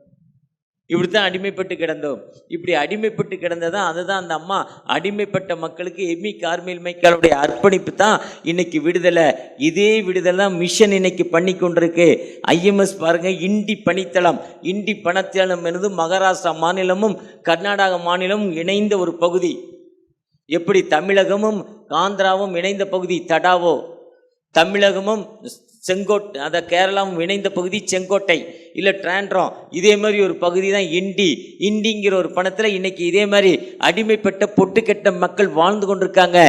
இப்படித்தான் அடிமைப்பட்டு கிடந்தோம். இப்படி அடிமைப்பட்டு கிடந்ததான், அதுதான் அந்த அம்மா அடிமைப்பட்ட மக்களுக்கு எம்மி கார்மேல் மைக்காலுடைய அர்ப்பணிப்பு தான் இன்னைக்கு விடுதலை. இதே விடுதலை மிஷன் இன்னைக்கு பண்ணி கொண்டிருக்கு. ஐஎம்எஸ் பாருங்க, இண்டி பணித்தளம். இண்டி பணித்தளம் என்பது மகாராஷ்டிரா மாநிலமும் கர்நாடக மாநிலமும் இணைந்த ஒரு பகுதி. எப்படி தமிழகமும் ஆந்திராவும் இணைந்த பகுதி தடாவோ, தமிழகமும் செங்கோட்டை, அதை கேரளாவும் இணைந்த பகுதி செங்கோட்டை இல்லை ட்ராண்ட்ரம். இதே மாதிரி ஒரு பகுதி தான் இண்டிங்கிற ஒரு பணத்தில் இன்னைக்கு இதே மாதிரி அடிமைப்பட்ட பொட்டுக்கெட்ட மக்கள் வாழ்ந்து கொண்டிருக்காங்க.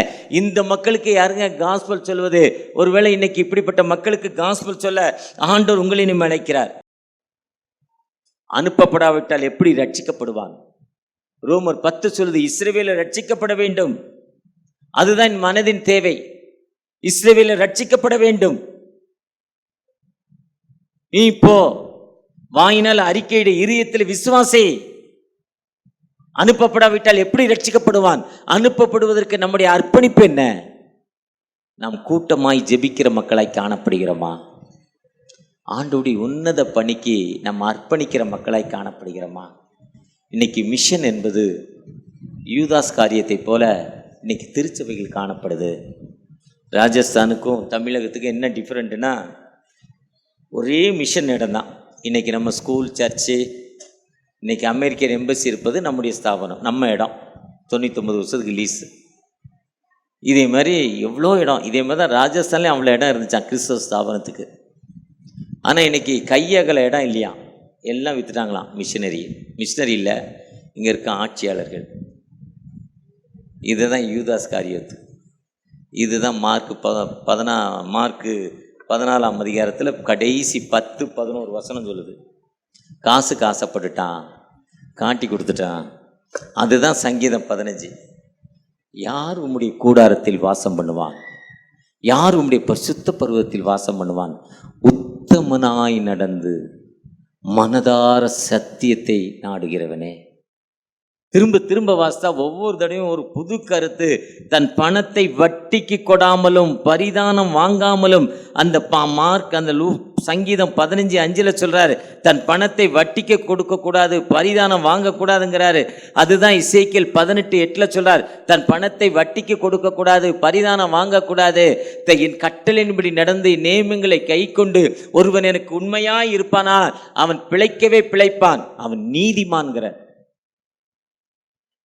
இந்த மக்களுக்கு யாருங்க காஸ்பல் சொல்வது? ஒருவேளை இன்னைக்கு இப்படிப்பட்ட மக்களுக்கு காஸ்பல் சொல்ல ஆண்டவர் உங்களை அழைக்கிறார். அனுப்பப்படாவிட்டால் எப்படி ரட்சிக்கப்படுவான்? ரோமர் 10 சொல்லுது, இஸ்ரவேலர் ரட்சிக்கப்பட வேண்டும். அதுதான் மனதின் தேவை. இஸ்ரவேலர் ரட்சிக்கப்பட வேண்டும். நீ இப்போ வாயினால் அறிக்கையிட, இதயத்தில் விசுவாசே. அனுப்பப்படாவிட்டால் எப்படி ரட்சிக்கப்படுவான்? அனுப்பப்படுவதற்கு நம்முடைய அர்ப்பணிப்பு என்ன? நாம் கூட்டமாய் ஜெபிக்கிற மக்களாய் காணப்படுகிறோமா? ஆண்டவருடைய உன்னத பணிக்கு நம்ம அர்ப்பணிக்கிற மக்களாய் காணப்படுகிறோமா? இன்னைக்கு மிஷன் என்பது யூதாஸ் காரியத்தை போல இன்னைக்கு திருச்சபைகள் காணப்படுது. ராஜஸ்தானுக்கும் தமிழகத்துக்கும் என்ன டிஃப்ரெண்ட்னா, ஒரே மிஷன் இடம் தான். இன்றைக்கி நம்ம ஸ்கூல், சர்ச்சு, இன்றைக்கி அமெரிக்கன் எம்பசி இருப்பது நம்முடைய ஸ்தாபனம், நம்ம இடம். 99 வருஷத்துக்கு லீஸு. இதே மாதிரி எவ்வளோ இடம். இதே மாதிரி தான் ராஜஸ்தான்லேயும் அவ்வளோ இடம் இருந்துச்சான் கிறிஸ்தவ ஸ்தாபனத்துக்கு. ஆனால் இன்றைக்கி கையகல இடம் இல்லையா, எல்லாம் விற்றுட்டாங்களாம். மிஷினரி இல்லை, இங்கே இருக்க ஆட்சியாளர்கள். இதுதான் யூதாஸ் காரியத்து. இதுதான் மார்க்கு 14ஆம் அதிகாரத்தில் கடைசி 10-11 வசனம் சொல்லுது. காசுக்கு ஆசைப்பட்டுட்டான், காட்டி கொடுத்துட்டான். அதுதான் சங்கீதம் 15. யார் உம்முடைய கூடாரத்தில் வாசம் பண்ணுவான்? யார் உம்முடைய பரிசுத்த பருவத்தில் வாசம் பண்ணுவான்? உத்தமனாய் நடந்து மனதார சத்தியத்தை நாடுகிறவனே. திரும்ப திரும்ப வாசித்தா ஒவ்வொரு தடவையும் ஒரு புது கருத்து. தன் பணத்தை வட்டிக்கு கொடாமலும் பரிதானம் வாங்காமலும், அந்த மார்க் அந்த சங்கீதம் 15:5 சொல்றாரு, தன் பணத்தை வட்டிக்கு கொடுக்க கூடாது, பரிதானம் வாங்கக்கூடாதுங்கிறாரு. அதுதான் எசேக்கியேல் 18:8 சொல்றாரு, தன் பணத்தை வட்டிக்கு கொடுக்க கூடாது, பரிதானம் வாங்கக்கூடாது, என் கட்டளையின்படி நடந்து நியமங்களை கை கொண்டு ஒருவன் எனக்கு உண்மையாய் இருப்பானா அவன் பிழைக்கவே பிழைப்பான், அவன் நீதிமான்கிறார்.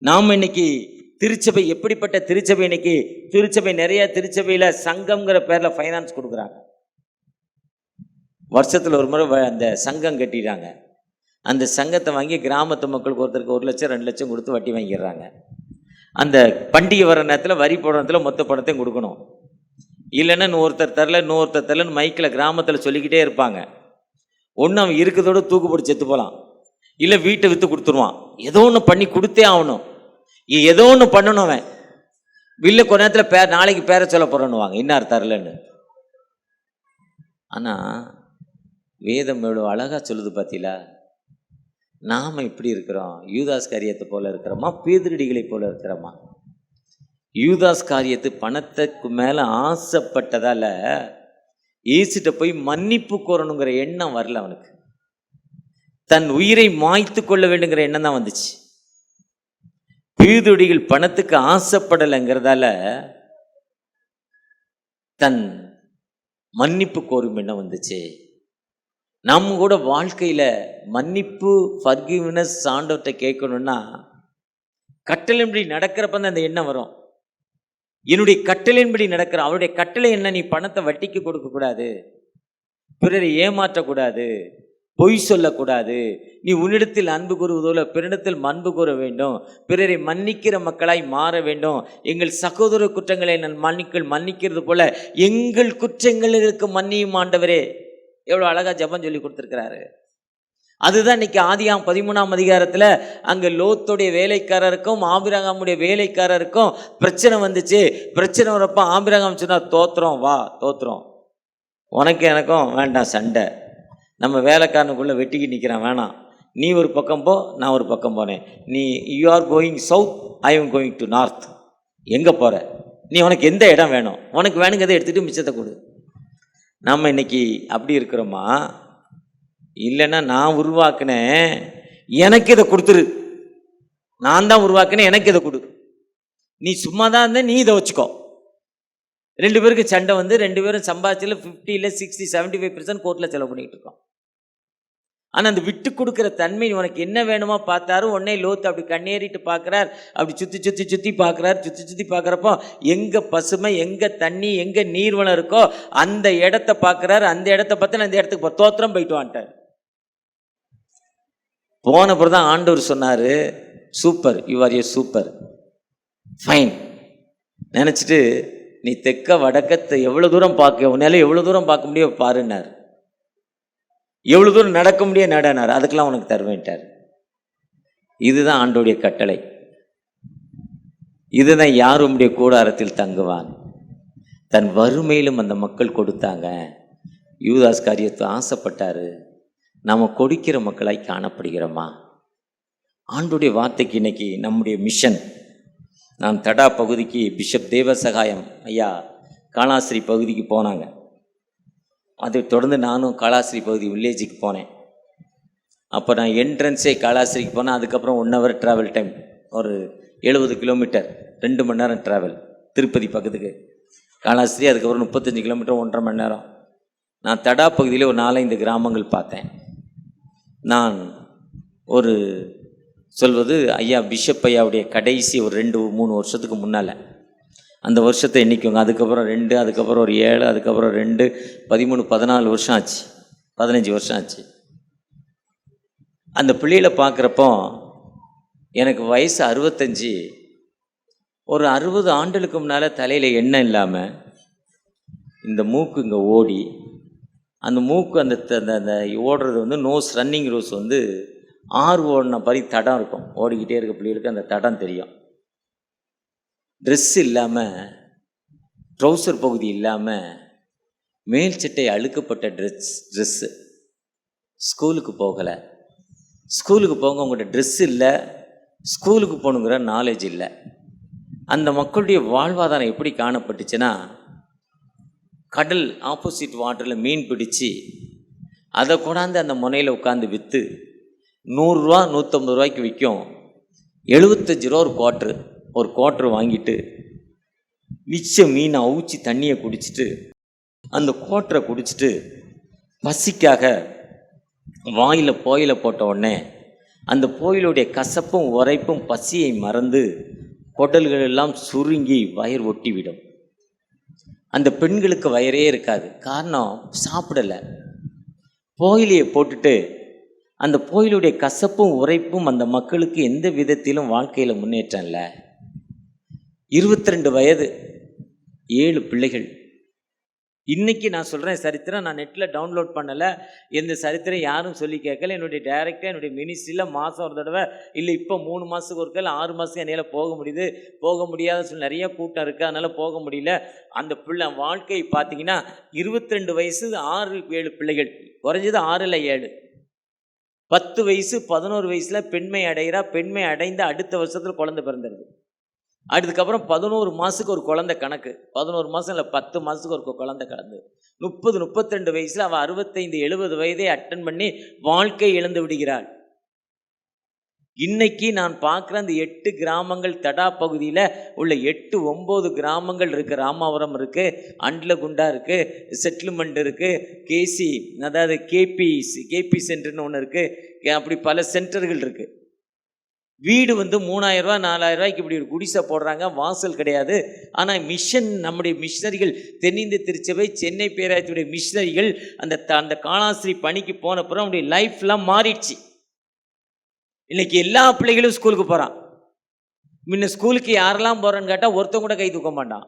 நாம் இன்னைக்கு திருச்சபை எப்படிப்பட்ட திருச்சபை? இன்னைக்கு திருச்சபை நிறைய திருச்சபையில் சங்கம்ங்கிற பேரில் ஃபைனான்ஸ் கொடுக்குறாங்க. வருஷத்தில் ஒரு முறை அந்த சங்கம் கட்டிடுறாங்க. அந்த சங்கத்தை வாங்கி கிராமத்து மக்களுக்கு ஒருத்தருக்கு 1 லட்சம் 2 லட்சம் கொடுத்து வட்டி வாங்கிடுறாங்க. அந்த பண்டிகை வர நேரத்தில் வரி போடுற நேரத்தில் மொத்த பணத்தையும் கொடுக்கணும். இல்லைன்னா இன்னொருத்தர் தரலன்னு மைக்கில் கிராமத்தில் சொல்லிக்கிட்டே இருப்பாங்க. ஒன்று அவன் இருக்கிறதோட தூக்கு போட்டு செத்து போகலாம், இல்லை வீட்டை விற்று கொடுத்துருவான். ஏதோ ஒன்று பண்ணி கொடுத்தே ஆகணும், ஏதோ ஒன்று பண்ணணும். அவன் இல்லை கொஞ்ச நேரத்தில் நாளைக்கு பேர சொல்ல போகிறேன்னுவாங்க, இன்னார் தரலன்னு. ஆனால் வேதம் எவ்வளோ அழகாக சொல்லுது பார்த்தீங்களா? நாம் இப்படி இருக்கிறோம், யூதாஸ் காரியத்தை போல இருக்கிறோமா, பேதுருடிகளை போல இருக்கிறோமா? யூதாஸ் காரியத்து பணத்துக்கு மேலே ஆசைப்பட்டதால் ஏசிட்ட போய் மன்னிப்பு கோரணுங்கிற எண்ணம் வரல அவனுக்கு. தன் உயிரை மாய்த்து கொள்ள வேண்டுங்கிற எண்ணம் தான் வந்துச்சு. பேதுருடிகள் பணத்துக்கு ஆசைப்படலைங்கிறதால தன் மன்னிப்பு கோரும் எண்ணம் வந்துச்சு. நம்ம கூட வாழ்க்கையில் மன்னிப்பு ஃபர்கிவ்னஸ் ஆண்டவர்கிட்ட கேட்கணும்னா கட்டளையின்படி நடக்கிறப்ப தான் அந்த எண்ணம் வரும். என்னுடைய கட்டளையின்படி நடக்கிற அவருடைய கட்டளை என்ன? நீ பணத்தை வட்டிக்கு கொடுக்கக்கூடாது, பிறரை ஏமாற்றக்கூடாது, பொய் சொல்லக்கூடாது, நீ உன்னிடத்தில் அன்பு கூறுவதோல பிறனிடத்தில் அன்பு கூற வேண்டும், பிறரை மன்னிக்கிற மக்களாய் மாற வேண்டும், எங்கள் சகோதர குற்றங்களை நான் மன்னிக்கிறது போல எங்கள் குற்றங்களுக்கு மன்னியும் ஆண்டவரே. எவ்வளோ அழகாக ஜெபம் சொல்லி கொடுத்துருக்கிறாரு. அதுதான் இன்னைக்கு ஆதியாம் 13ஆம் அதிகாரத்தில் அங்கே லோத்துடைய வேலைக்காரருக்கும் ஆபிரகாமுடைய வேலைக்காரருக்கும் பிரச்சனை வந்துச்சு. பிரச்சனை வரப்போ ஆபிரகாம் சொன்னார், தோத்துறோம், வா தோத்துறோம், உனக்கு எனக்கும் வேண்டாம் சண்டை, நம்ம வேலைக்காரனுக்குள்ளே வெட்டிக்கு நிற்கிறான், வேணாம், நீ ஒரு பக்கம் போ, நான் ஒரு பக்கம் போனேன், நீ you are going south, I am going to north, எங்கே போகிற நீ, உனக்கு எந்த இடம் வேணும், உனக்கு வேணுங்கிறத எடுத்துகிட்டு மிச்சத்தை கொடு. நம்ம இன்னைக்கு அப்படி இருக்கிறோமா? இல்லைன்னா நான் உருவாக்குனேன், எனக்கு இதை கொடுத்துரு, நான் தான் உருவாக்குனேன், எனக்கு இதை கொடு, நீ சும்மா தான் இருந்த, நீ இதை வச்சுக்கோ. 2 பேருக்கு சண்டை வந்து 2 பேரும் சம்பாதிச்சில் 50 இல்லை 60 75% கோர்ட்டில் செலவு பண்ணிக்கிட்டு இருக்கோம். ஆனால் அந்த விட்டு கொடுக்குற தன்மை, உனக்கு என்ன வேணுமோ பார்த்தாரு. உடனே லோத்து அப்படி கண்ணேறிட்டு பார்க்குறார், அப்படி சுற்றி பார்க்குறாரு. சுற்றி பார்க்குறப்போ எங்கே பசுமை, எங்கே தண்ணி, எங்கே நீர்வளம் இருக்கோ அந்த இடத்த பார்க்குறாரு. அந்த இடத்த பார்த்து அந்த இடத்துக்கு தோத்திரம் போயிட்டு வந்துட்டார். போன பிறகு தான் ஆண்டவர் சொன்னார், super, you R A super fine நினச்சிட்டு நீ தெற்க வடக்கத்தை எவ்வளோ தூரம் பார்க்க, உன்னால எவ்வளோ தூரம் பார்க்க முடியும் பாருன்னார். எவ்வளோ தூரம் நடக்க முடியும் நடனார், அதுக்கெல்லாம் உனக்கு தருவேன்ட்டார். இதுதான் ஆண்டோடைய கட்டளை. இதுதான் யார் உம்முடைய கூடாரத்தில் தங்குவான். தன் வறுமையிலும் அந்த மக்கள் கொடுத்தாங்க. யூதாஸ் காரியத்தை ஆசைப்பட்டாரு. நாம் கொடுக்கிற மக்களாய் காணப்படுகிறோமா? ஆண்டோடைய வார்த்தைக்கு இன்னைக்கு நம்முடைய மிஷன். நான் தடா பகுதிக்கு பிஷப் தேவசகாயம் ஐயா காளாஸ்ரீ பகுதிக்கு போனாங்க. அதை தொடர்ந்து நானும் காளாஸ்ரீ பகுதி வில்லேஜுக்கு போனேன். அப்போ நான் என்ட்ரன்ஸே காளாஸ்ரீக்கு போனேன். அதுக்கப்புறம் 1 ஹவர் ட்ராவல் டைம், ஒரு 70 கிலோமீட்டர், 2 மணி நேரம் ட்ராவல் திருப்பதி பக்கத்துக்கு காளாஸ்ரீ. அதுக்கப்புறம் 35 கிலோமீட்டர் 1.5 மணி நேரம். நான் தடா பகுதியில் ஒரு 4-5 கிராமங்கள் பார்த்தேன். நான் ஒரு சொல்வது ஐயா பிஷப் ஐயாவுடைய கடைசி ஒரு 2-3 வருஷத்துக்கு முன்னால் அந்த வருஷத்தை எண்ணிக்கோங்க. அதுக்கப்புறம் 2, அதுக்கப்புறம் ஒரு 7, அதுக்கப்புறம் 2, 13, 14 வருஷம் ஆச்சு, 15 வருஷம் ஆச்சு. அந்த பிள்ளைகளை பார்க்குறப்போ எனக்கு வயசு 65. ஒரு 60 ஆண்டுகளுக்கு முன்னால் தலையில் எண்ணெய் இல்லாமல் இந்த மூக்கு இங்கே ஓடி, அந்த மூக்கு அந்த அந்த ஓடுறது வந்து நோஸ் ரன்னிங் ரோஸ் வந்து ஆறு ஓடின மாதிரி தடம் இருக்கும். ஓடிக்கிட்டே இருக்க பிள்ளைகளுக்கு அந்த தடம் தெரியும். ட்ரெஸ் இல்லாமல், ட்ரௌசர் பகுதி இல்லாமல், மேல் சட்டை அழுக்கப்பட்ட ட்ரெஸ்ஸு. ஸ்கூலுக்கு போகலை. ஸ்கூலுக்கு போங்க, உங்கள்கிட்ட ட்ரெஸ் இல்லை, ஸ்கூலுக்கு போகணுங்கிற நாலேஜ் இல்லை. அந்த மக்களுடைய வாழ்வாதாரம் எப்படி காணப்பட்டுச்சுன்னா, கடல் ஆப்போசிட் வாட்டரில் மீன் பிடிச்சி அதை கொண்டாந்து அந்த முனையில் உட்காந்து விற்று 100 ரூபா 150 ரூபாய்க்கு விற்கும். 75 ரூபா ஒரு குவாட்ரு வாங்கிட்டு மிச்ச மீனை அவிச்சு தண்ணியை குடிச்சிட்டு அந்த குவாட்டரை குடிச்சிட்டு பசிக்காக வாயில் போயில போட்ட உடனே அந்த போயிலுடைய கசப்பும் உரைப்பும் பசியை மறந்து குடல்கள் எல்லாம் சுருங்கி வயிறு ஒட்டிவிடும். அந்த பெண்களுக்கு வயிறே இருக்காது. காரணம், சாப்பிடலை. போயிலையை போட்டுட்டு அந்த போயிலுடைய கசப்பும் உரைப்பும் அந்த மக்களுக்கு எந்த விதத்திலும் வாழ்க்கையில் முன்னேற்றம் இல்லை. 22 வயது 7 பிள்ளைகள். இன்றைக்கி நான் சொல்கிறேன் சரித்திரம், நான் நெட்டில் டவுன்லோட் பண்ணலை, எந்த சரித்திரம் யாரும் சொல்லி கேட்கல. என்னுடைய டைரக்டாக என்னுடைய மினிஸ்ட்ரியில் மாதம் ஒரு தடவை, இல்லை இப்போ 3 மாதத்துக்கு ஒருக்கா, இல்லை 6 மாதத்துக்கு என்னால் போக முடியுது. போக முடியாத சொல்லி நிறைய கூட்டம் இருக்குது, அதனால் போக முடியல. அந்த பிள்ளை வாழ்க்கை பார்த்தீங்கன்னா 22 வயசு 6-7 பிள்ளைகள், குறைஞ்சது 6 இல்லை 7. 10 வயசு 11 வயசில் பெண்மை அடைகிறா. பெண்மை அடைந்த அடுத்த வருஷத்தில் குழந்தை பிறந்துடுது. அதுக்கப்புறம் 11 மாதத்துக்கு ஒரு குழந்தை கணக்கு, 11 மாதம் இல்லை 10 மாதத்துக்கு ஒரு குழந்தை கலந்து 30-32 வயசில் அவள் 65-70 வயதை அட்டன் பண்ணி வாழ்க்கை இழந்து விடுகிறாள். இன்னைக்கு நான் பார்க்குற அந்த 8 கிராமங்கள், தடா பகுதியில் உள்ள 8-9 கிராமங்கள் இருக்குது. ராமாவரம் இருக்குது, அண்ட்லகுண்டா இருக்குது, செட்டில்மெண்ட் இருக்குது, கேசி, அதாவது கேபி சென்டர்னு ஒன்று இருக்குது. அப்படி பல சென்டர்கள் இருக்குது. வீடு 3000 ரூபா 4000 ரூபாய்க்கு இப்படி ஒரு குடிசை போடுறாங்க, வாசல் கிடையாது. ஆனால் மிஷன், நம்முடைய மிஷனரிகள், தென்னிந்திய திருச்சபை சென்னை பேராயத்துடைய மிஷனரிகள் அந்த காளாஸ்ரீ பணிக்கு போனப்புறம் அவனுடைய லைஃப்லாம் மாறிடுச்சு. இன்னைக்கு எல்லா பிள்ளைகளும் ஸ்கூலுக்கு போகிறான். முன்ன ஸ்கூலுக்கு யாரெல்லாம் போகிறேன்னு கேட்டால் ஒருத்தன் கூட கை தூக்க மாட்டான்.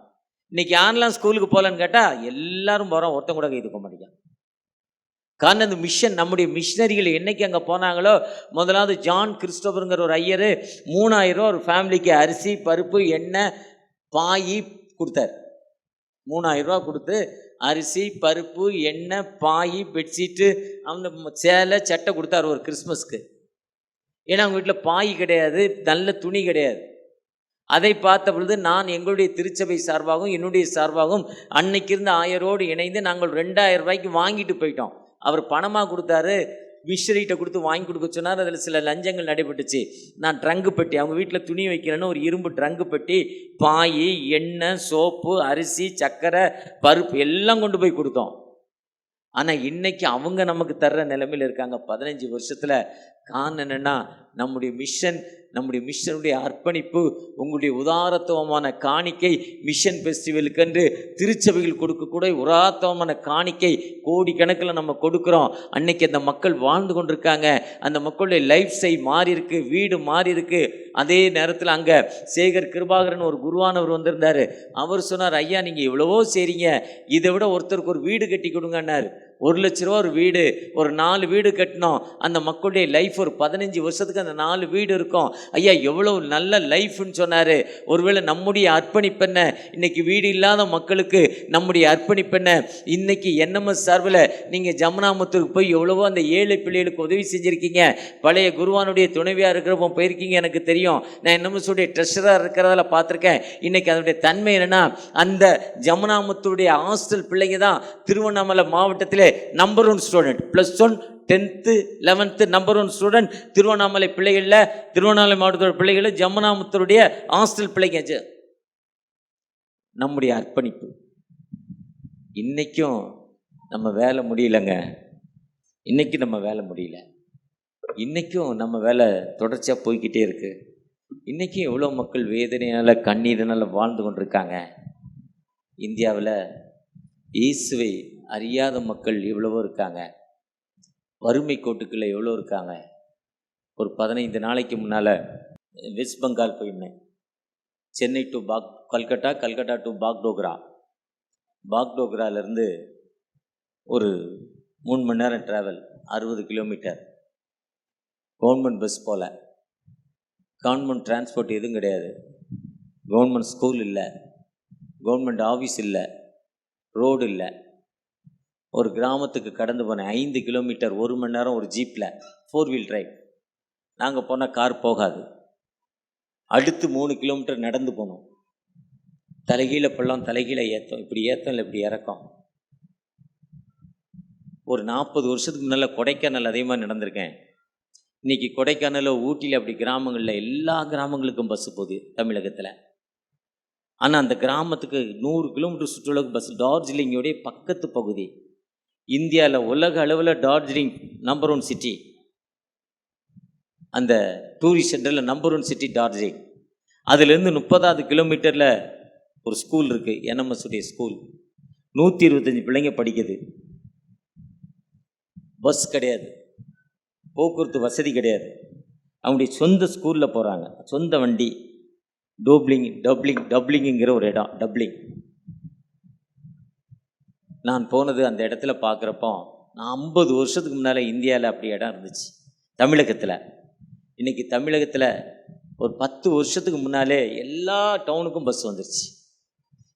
இன்னைக்கு யாரெல்லாம் ஸ்கூலுக்கு போகலன்னு கேட்டால் எல்லாரும் போகிறான், ஒருத்தன் கூட கை தூக்க மாட்டேங்க. காரணம், அந்த மிஷன், நம்முடைய மிஷனரிகள் என்னைக்கு அங்கே போனாங்களோ, முதலாவது ஜான் கிறிஸ்டோபருங்கிற ஒரு ஐயர் 3000 ரூபா ஒரு ஃபேமிலிக்கு அரிசி, பருப்பு, எண்ணெய், பாய் கொடுத்தார். 3000 ரூபா கொடுத்து அரிசி, பருப்பு, எண்ணெய், பாய், பெட்ஷீட்டு, அந்த சேலை, சட்டை கொடுத்தார் ஒரு கிறிஸ்மஸ்க்கு. ஏன்னா அவங்க வீட்டில் பாய் கிடையாது, நல்ல துணி கிடையாது. அதை பார்த்த பொழுது நான் எங்களுடைய திருச்சபை சார்பாகவும் என்னுடைய சார்பாகவும் அன்னைக்கு இருந்த ஆயரோடு இணைந்து நாங்கள் 2000 ரூபாய்க்கு வாங்கிட்டு போயிட்டோம். அவர் பணமாக கொடுத்தாரு, மிஷரிகிட்ட கொடுத்து வாங்கி கொடுக்க சொன்னார். அதில் சில லஞ்சங்கள் நடைபெற்றுச்சு. நான் ட்ரங்கு பெட்டி, அவங்க வீட்டில் துணி வைக்கிறேன்னு ஒரு இரும்பு ட்ரங்கு பெட்டி, பாய், எண்ணெய், சோப்பு, அரிசி, சர்க்கரை, பருப்பு எல்லாம் கொண்டு போய் கொடுத்தோம். ஆனால் இன்னைக்கு அவங்க நமக்கு தர்ற நிலைமையில் இருக்காங்க. 15 வருஷத்தில் காரணம் என்னென்னா, நம்முடைய மிஷனுடைய அர்ப்பணிப்பு, உங்களுடைய உதாரத்துவமான காணிக்கை. மிஷன் ஃபெஸ்டிவலுக்கென்று திருச்சபைகள் கொடுக்கக்கூடிய உதாரத்துவமான காணிக்கை கோடிக்கணக்கில் நம்ம கொடுக்குறோம். அன்னைக்கு அந்த மக்கள் வாழ்ந்து கொண்டிருக்காங்க. அந்த மக்களுடைய லைஃப் ஸ்டைல் மாறி இருக்கு, வீடு மாறி இருக்கு. அதே நேரத்தில் அங்கே சேகர் கிருபாகரன் ஒரு குருவானவர் வந்திருந்தார். அவர் சொன்னார், ஐயா நீங்கள் எவ்வளவோ செய்றீங்க, இதை விட ஒருத்தருக்கு ஒரு வீடு கட்டி கொடுங்கன்னார். 1 லட்ச ரூபா ஒரு வீடு, ஒரு 4 வீடு கட்டினோம். அந்த மக்களுடைய லைஃப் ஒரு 15 வருஷத்துக்கு அந்த 4 வீடு இருக்கும். ஐயா எவ்வளோ நல்ல லைஃப்னு சொன்னார். ஒருவேளை நம்முடைய அர்ப்பணிப்பென்ன, இன்னைக்கு வீடு இல்லாத மக்களுக்கு நம்முடைய அர்ப்பணிப்பென்ன. இன்னைக்கு NMS சார்பில் நீங்கள் ஜமுனாமுத்தூருக்கு போய் எவ்வளவோ அந்த ஏழை பிள்ளைகளுக்கு உதவி செஞ்சுருக்கீங்க. பழைய குருவானுடைய துணைவியாக இருக்கிறப்போ போயிருக்கீங்க, எனக்கு தெரியும். நான் NMS உடைய ட்ரெஷராக இருக்கிறதால பார்த்துருக்கேன். இன்னைக்கு அதனுடைய தன்மை என்னென்னா, அந்த ஜமுனாமுத்தூருடைய ஹாஸ்டல் பிள்ளைங்க தான் திருவண்ணாமலை மாவட்டத்தில் number 1 student. +1 10th 11th number 1 student Tiruvannamalai பிள்ளைகளில், திருவண்ணாமலை மாவட்டத்தோட பிள்ளைகள் ஜமுனாமுத்தருடைய ஹாஸ்டல் பிள்ளைங்க. நம்முடைய அர்ப்பணிப்பு. இன்னைக்கும் நம்ம வேலை முடியலைங்க. இன்னைக்கு நம்ம வேலை முடியல. இன்னைக்கும் நம்ம வேலை தொடர்ச்சியாக போய்கிட்டே இருக்கு. இன்னைக்கும் எவ்வளோ மக்கள் வேதனையால் கண்ணீரினால் வாழ்ந்து கொண்டிருக்காங்க. இந்தியாவில் இயேசுவை அறியாத மக்கள் எவ்வளவோ இருக்காங்க. வறுமை கோட்டுக்குள்ளே எவ்வளோ இருக்காங்க. ஒரு 15 நாளைக்கு முன்னால் வெஸ்ட் பெங்கால் போயிருந்தேன். Chennai to Calcutta, Calcutta to Bagdogra. பாக்டோக்ராலேருந்து ஒரு 3 மணி நேரம் ட்ராவல், 60 கிலோமீட்டர். கவர்மெண்ட் பஸ் போல, கவர்மெண்ட் டிரான்ஸ்போர்ட் எதுவும் கிடையாது. கவர்மெண்ட் ஸ்கூல் இல்லை, கவர்மெண்ட் ஆஃபீஸ் இல்லை, ரோடு இல்லை. ஒரு கிராமத்துக்கு கடந்து போனேன். 5 கிலோமீட்டர், 1 மணி நேரம் ஒரு ஜீப்பில், 4 வீல் டிரைவ். நாங்கள் போனால் கார் போகாது. அடுத்து 3 கிலோமீட்டர் நடந்து போகணும். தலைகீழ பள்ளம், தலைகீழ ஏத்தம், இப்படி ஏத்தம் இல்லை இப்படி இறக்கம். ஒரு 40 வருஷத்துக்கு முன்னால் கொடைக்கானல் அதே மாதிரி நடந்திருக்கேன். இன்றைக்கி கொடைக்கானலில், ஊட்டியில், அப்படி கிராமங்களில் எல்லா கிராமங்களுக்கும் பஸ்ஸு போகுது தமிழகத்தில். ஆனால் அந்த கிராமத்துக்கு 100 கிலோமீட்டர் சுற்றுலாவுக்கு பஸ். டார்ஜிலிங்கோடைய பக்கத்து பகுதி. இந்தியாவில் உலக அளவில் டார்ஜிலிங் நம்பர் 1 சிட்டி. அந்த டூரிஸ்ட் சென்டரில் நம்பர் 1 சிட்டி டார்ஜிலிங். அதுலேருந்து 30வது கிலோமீட்டரில் ஒரு ஸ்கூல் இருக்குது, NMS உடைய ஸ்கூல். 125 பிள்ளைங்க படிக்குது. பஸ் கிடையாது, போக்குவரத்து வசதி கிடையாது. அவங்களுடைய சொந்த ஸ்கூலில் போகிறாங்க, சொந்த வண்டி. டப்ளிங்கிற ஒரு இடம், டப்ளிங். நான் போனது அந்த இடத்துல பார்க்குறப்போ, நான் 50 வருஷத்துக்கு முன்னால் இந்தியாவில் அப்படி இடம் இருந்துச்சு தமிழகத்தில். இன்றைக்கி தமிழகத்தில் ஒரு 10 வருஷத்துக்கு முன்னாலே எல்லா டவுனுக்கும் பஸ் வந்துருச்சு.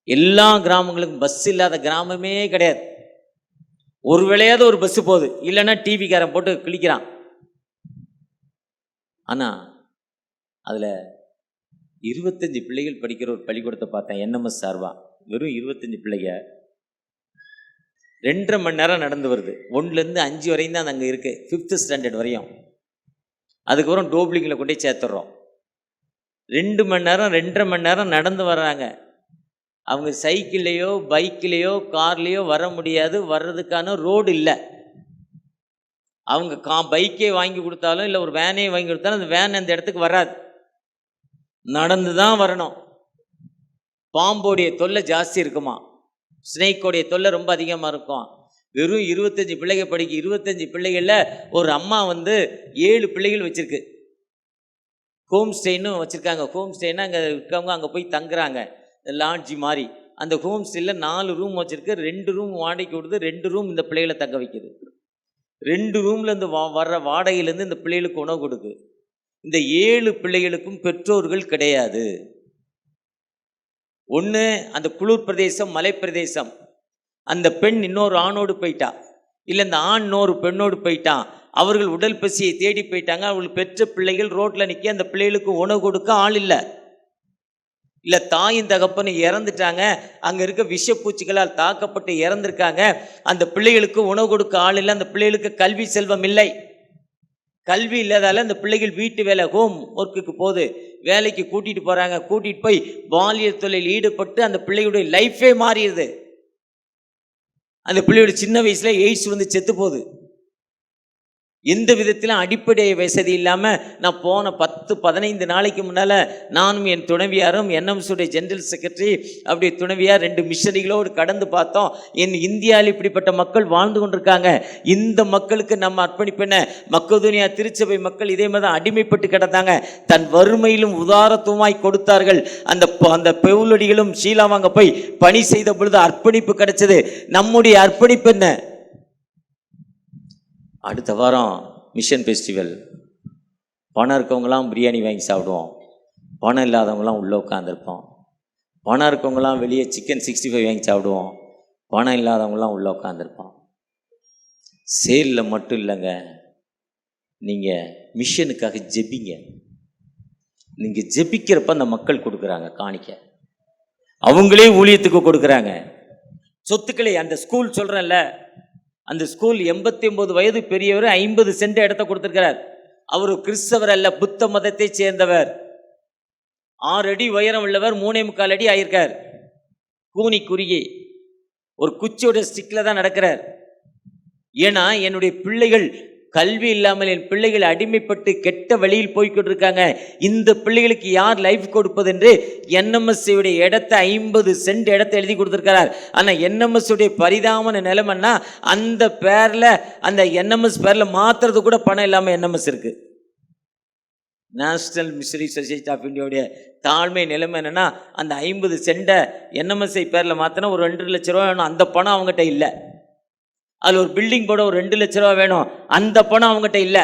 எல்லா கிராமங்களுக்கும் பஸ் இல்லாத கிராமமே கிடையாது. ஒரு வேளையாவது ஒரு பஸ்ஸு போகுது, இல்லைன்னா டிவிக்காரன் போட்டு கிழிக்கிறான். ஆனால் அதில் 25 பிள்ளைகள் படிக்கிற ஒரு பள்ளிக்கூடத்தை பார்த்தேன், NMS சார்பா. வெறும் 25 பிள்ளைங்க, 2.5 மணி நேரம் நடந்து வருது. 1லேருந்து 5 வரையும் தான் அங்கே இருக்குது, 5th ஸ்டாண்டர்ட் வரையும். அதுக்கப்புறம் டோப்ளிங்கில் கொண்டே சேர்த்துட்றோம். 2 மணி நேரம் 2.5 மணி நேரம் நடந்து வர்றாங்க. அவங்க சைக்கிள்லேயோ பைக்கிலேயோ கார்லேயோ வர முடியாது, வர்றதுக்கான ரோடு இல்லை. அவங்க பைக்கே வாங்கி கொடுத்தாலும் இல்லை ஒரு வேனே வாங்கி கொடுத்தாலும் அந்த வேன் அந்த இடத்துக்கு வராது, நடந்து தான் வரணும். பாம்போடைய தொல்லை ஜாஸ்தி இருக்குமா, ஸ்னேக்கோடைய தொல்லை ரொம்ப அதிகமாக இருக்கும். வெறும் 25 பிள்ளைங்க படிக்க. 25 பிள்ளைகளில் ஒரு அம்மா 7 பிள்ளைகள் வச்சுருக்கு. ஹோம் ஸ்டேன்னு வச்சுருக்காங்க. ஹோம் ஸ்டேன்னா அங்கே இருக்கவங்க அங்கே போய் தங்குறாங்க, லாட்ஜி மாதிரி. அந்த ஹோம் ஸ்டேயில் 4 ரூம் வச்சுருக்கு. 2 ரூம் வாடகைக்கு கொடுத்து 2 ரூம் இந்த பிள்ளைகளை தங்க வைக்குது. 2 ரூம்லேருந்து வர்ற வாடகையிலேருந்து இந்த பிள்ளைகளுக்கு உணவு கொடுக்கு. இந்த 7 பிள்ளைகளுக்கும் பெற்றோர்கள் கிடையாது. ஒன்று அந்த குளிர் பிரதேசம், மலை பிரதேசம், அந்த பெண் இன்னொரு ஆணோடு போயிட்டா, இல்லை இந்த ஆண் இன்னொரு பெண்ணோடு போயிட்டான். அவர்கள் உடல் பசியை தேடி போயிட்டாங்க. அவர்கள் பெற்ற பிள்ளைகள் ரோட்டில் நிற்க, அந்த பிள்ளைகளுக்கு உணவு கொடுக்க ஆள் இல்லை. இல்லை தாயும் தகப்பனும் இறந்துட்டாங்க, அங்கே இருக்க விஷப்பூச்சிகளால் தாக்கப்பட்டு இறந்துருக்காங்க. அந்த பிள்ளைகளுக்கு உணவு கொடுக்க ஆள் இல்லை. அந்த பிள்ளைகளுக்கு கல்வி செல்வம் இல்லை. கல்வி இல்லாதால அந்த பிள்ளைகள் வீட்டு வேலை, ஹோம் ஒர்க்குக்கு போகுது, வேலைக்கு கூட்டிகிட்டு போகிறாங்க. கூட்டிகிட்டு போய் பாலியல் தொழிலில் ஈடுபட்டு அந்த பிள்ளைகளுடைய லைஃபே மாறிடுது. அந்த பிள்ளையோட சின்ன வயசில் எய்ட்ஸ் செத்து போகுது. எந்த விதத்திலும் அடிப்படை வசதி இல்லாமல் நான் போன 10-15 நாளைக்கு முன்னால் நானும் என் துணைவியாரும் NMS உடைய ஜெனரல் செக்ரட்டரி அப்படியே துணைவியார் 2 மிஷனரிகளோடு கடந்து பார்த்தோம். என் இந்தியாவில் இப்படிப்பட்ட மக்கள் வாழ்ந்து கொண்டிருக்காங்க. இந்த மக்களுக்கு நம்ம அர்ப்பணிப்பென மக்கதுனியா திருச்சபை மக்கள் இதே மாதிரி அடிமைப்பட்டு கிடந்தாங்க. தன் வறுமையிலும் உதாரத்துவமாய் கொடுத்தார்கள். அந்த பெவுலடிகளும் ஷீலாவாங்க போய் பணி செய்த பொழுது அர்ப்பணிப்பு கிடைச்சது. நம்முடைய அர்ப்பணிப்பு என்ன? அடுத்த வாரம் மிஷன் ஃபெஸ்டிவல். பணம் இருக்கவங்களாம் பிரியாணி வாங்கி சாப்பிடுவோம், பணம் இல்லாதவங்களாம் உள்ளே உட்காந்துருப்போம். பணம் இருக்கவங்களாம் வெளியே சிக்கன் 65 வாங்கி சாப்பிடுவோம், பணம் இல்லாதவங்களாம் உள்ளே உட்காந்துருப்போம். சேலில் மட்டும் இல்லைங்க, நீங்கள் மிஷனுக்காக ஜெபிங்க. நீங்கள் ஜெபிக்கிறப்ப அந்த மக்கள் கொடுக்குறாங்க காணிக்க, அவங்களே ஊழியத்துக்கு கொடுக்குறாங்க. சொத்துக்களை அந்த ஸ்கூல் சொல்கிறேன்ல, அந்த ஸ்கூல் 89 வயது பெரியவர் 50 சென்ட் இடத்த கொடுத்திருக்கிறார். அவர் கிறிஸ்தவர் அல்ல, புத்த மதத்தை சேர்ந்தவர். 6 அடி உயரம் உள்ளவர், 3.25 அடி ஆயிருக்கார். கூனி குறுகி ஒரு குச்சியோட ஸ்டிக்ல தான் நடக்கிறார். ஏன்னா என்னுடைய பிள்ளைகள் கல்வி இல்லாமல், என் பிள்ளைகள் அடிமைப்பட்டு கெட்ட வழியில் போய்கொண்டிருக்காங்க. இந்த பிள்ளைகளுக்கு யார் லைஃப் கொடுப்பது என்று NMS உடைய இடத்தை 50 சென்ட் இடத்தை எழுதி கொடுத்துருக்கிறார். ஆனால் NMS உடைய பரிதாபமான நிலைமைன்னா அந்த பேரில், அந்த NMS பேரில் மாற்றுறது கூட பணம் இல்லாமல் NMS இருக்குது. நேஷ்னல் மிஷனரி சொசைட்டி ஆஃப் இந்தியாவுடைய தாழ்மை நிலைமை என்னென்னா, அந்த 50 சென்ட்டை NMS பேரில் மாற்றினா ஒரு 2 லட்ச ரூபா வேணும். அந்த பணம் அவங்ககிட்ட இல்லை. அதில் ஒரு பில்டிங் போட ஒரு 2 லட்ச ரூபா வேணும், அந்த பணம் அவங்ககிட்ட இல்லை.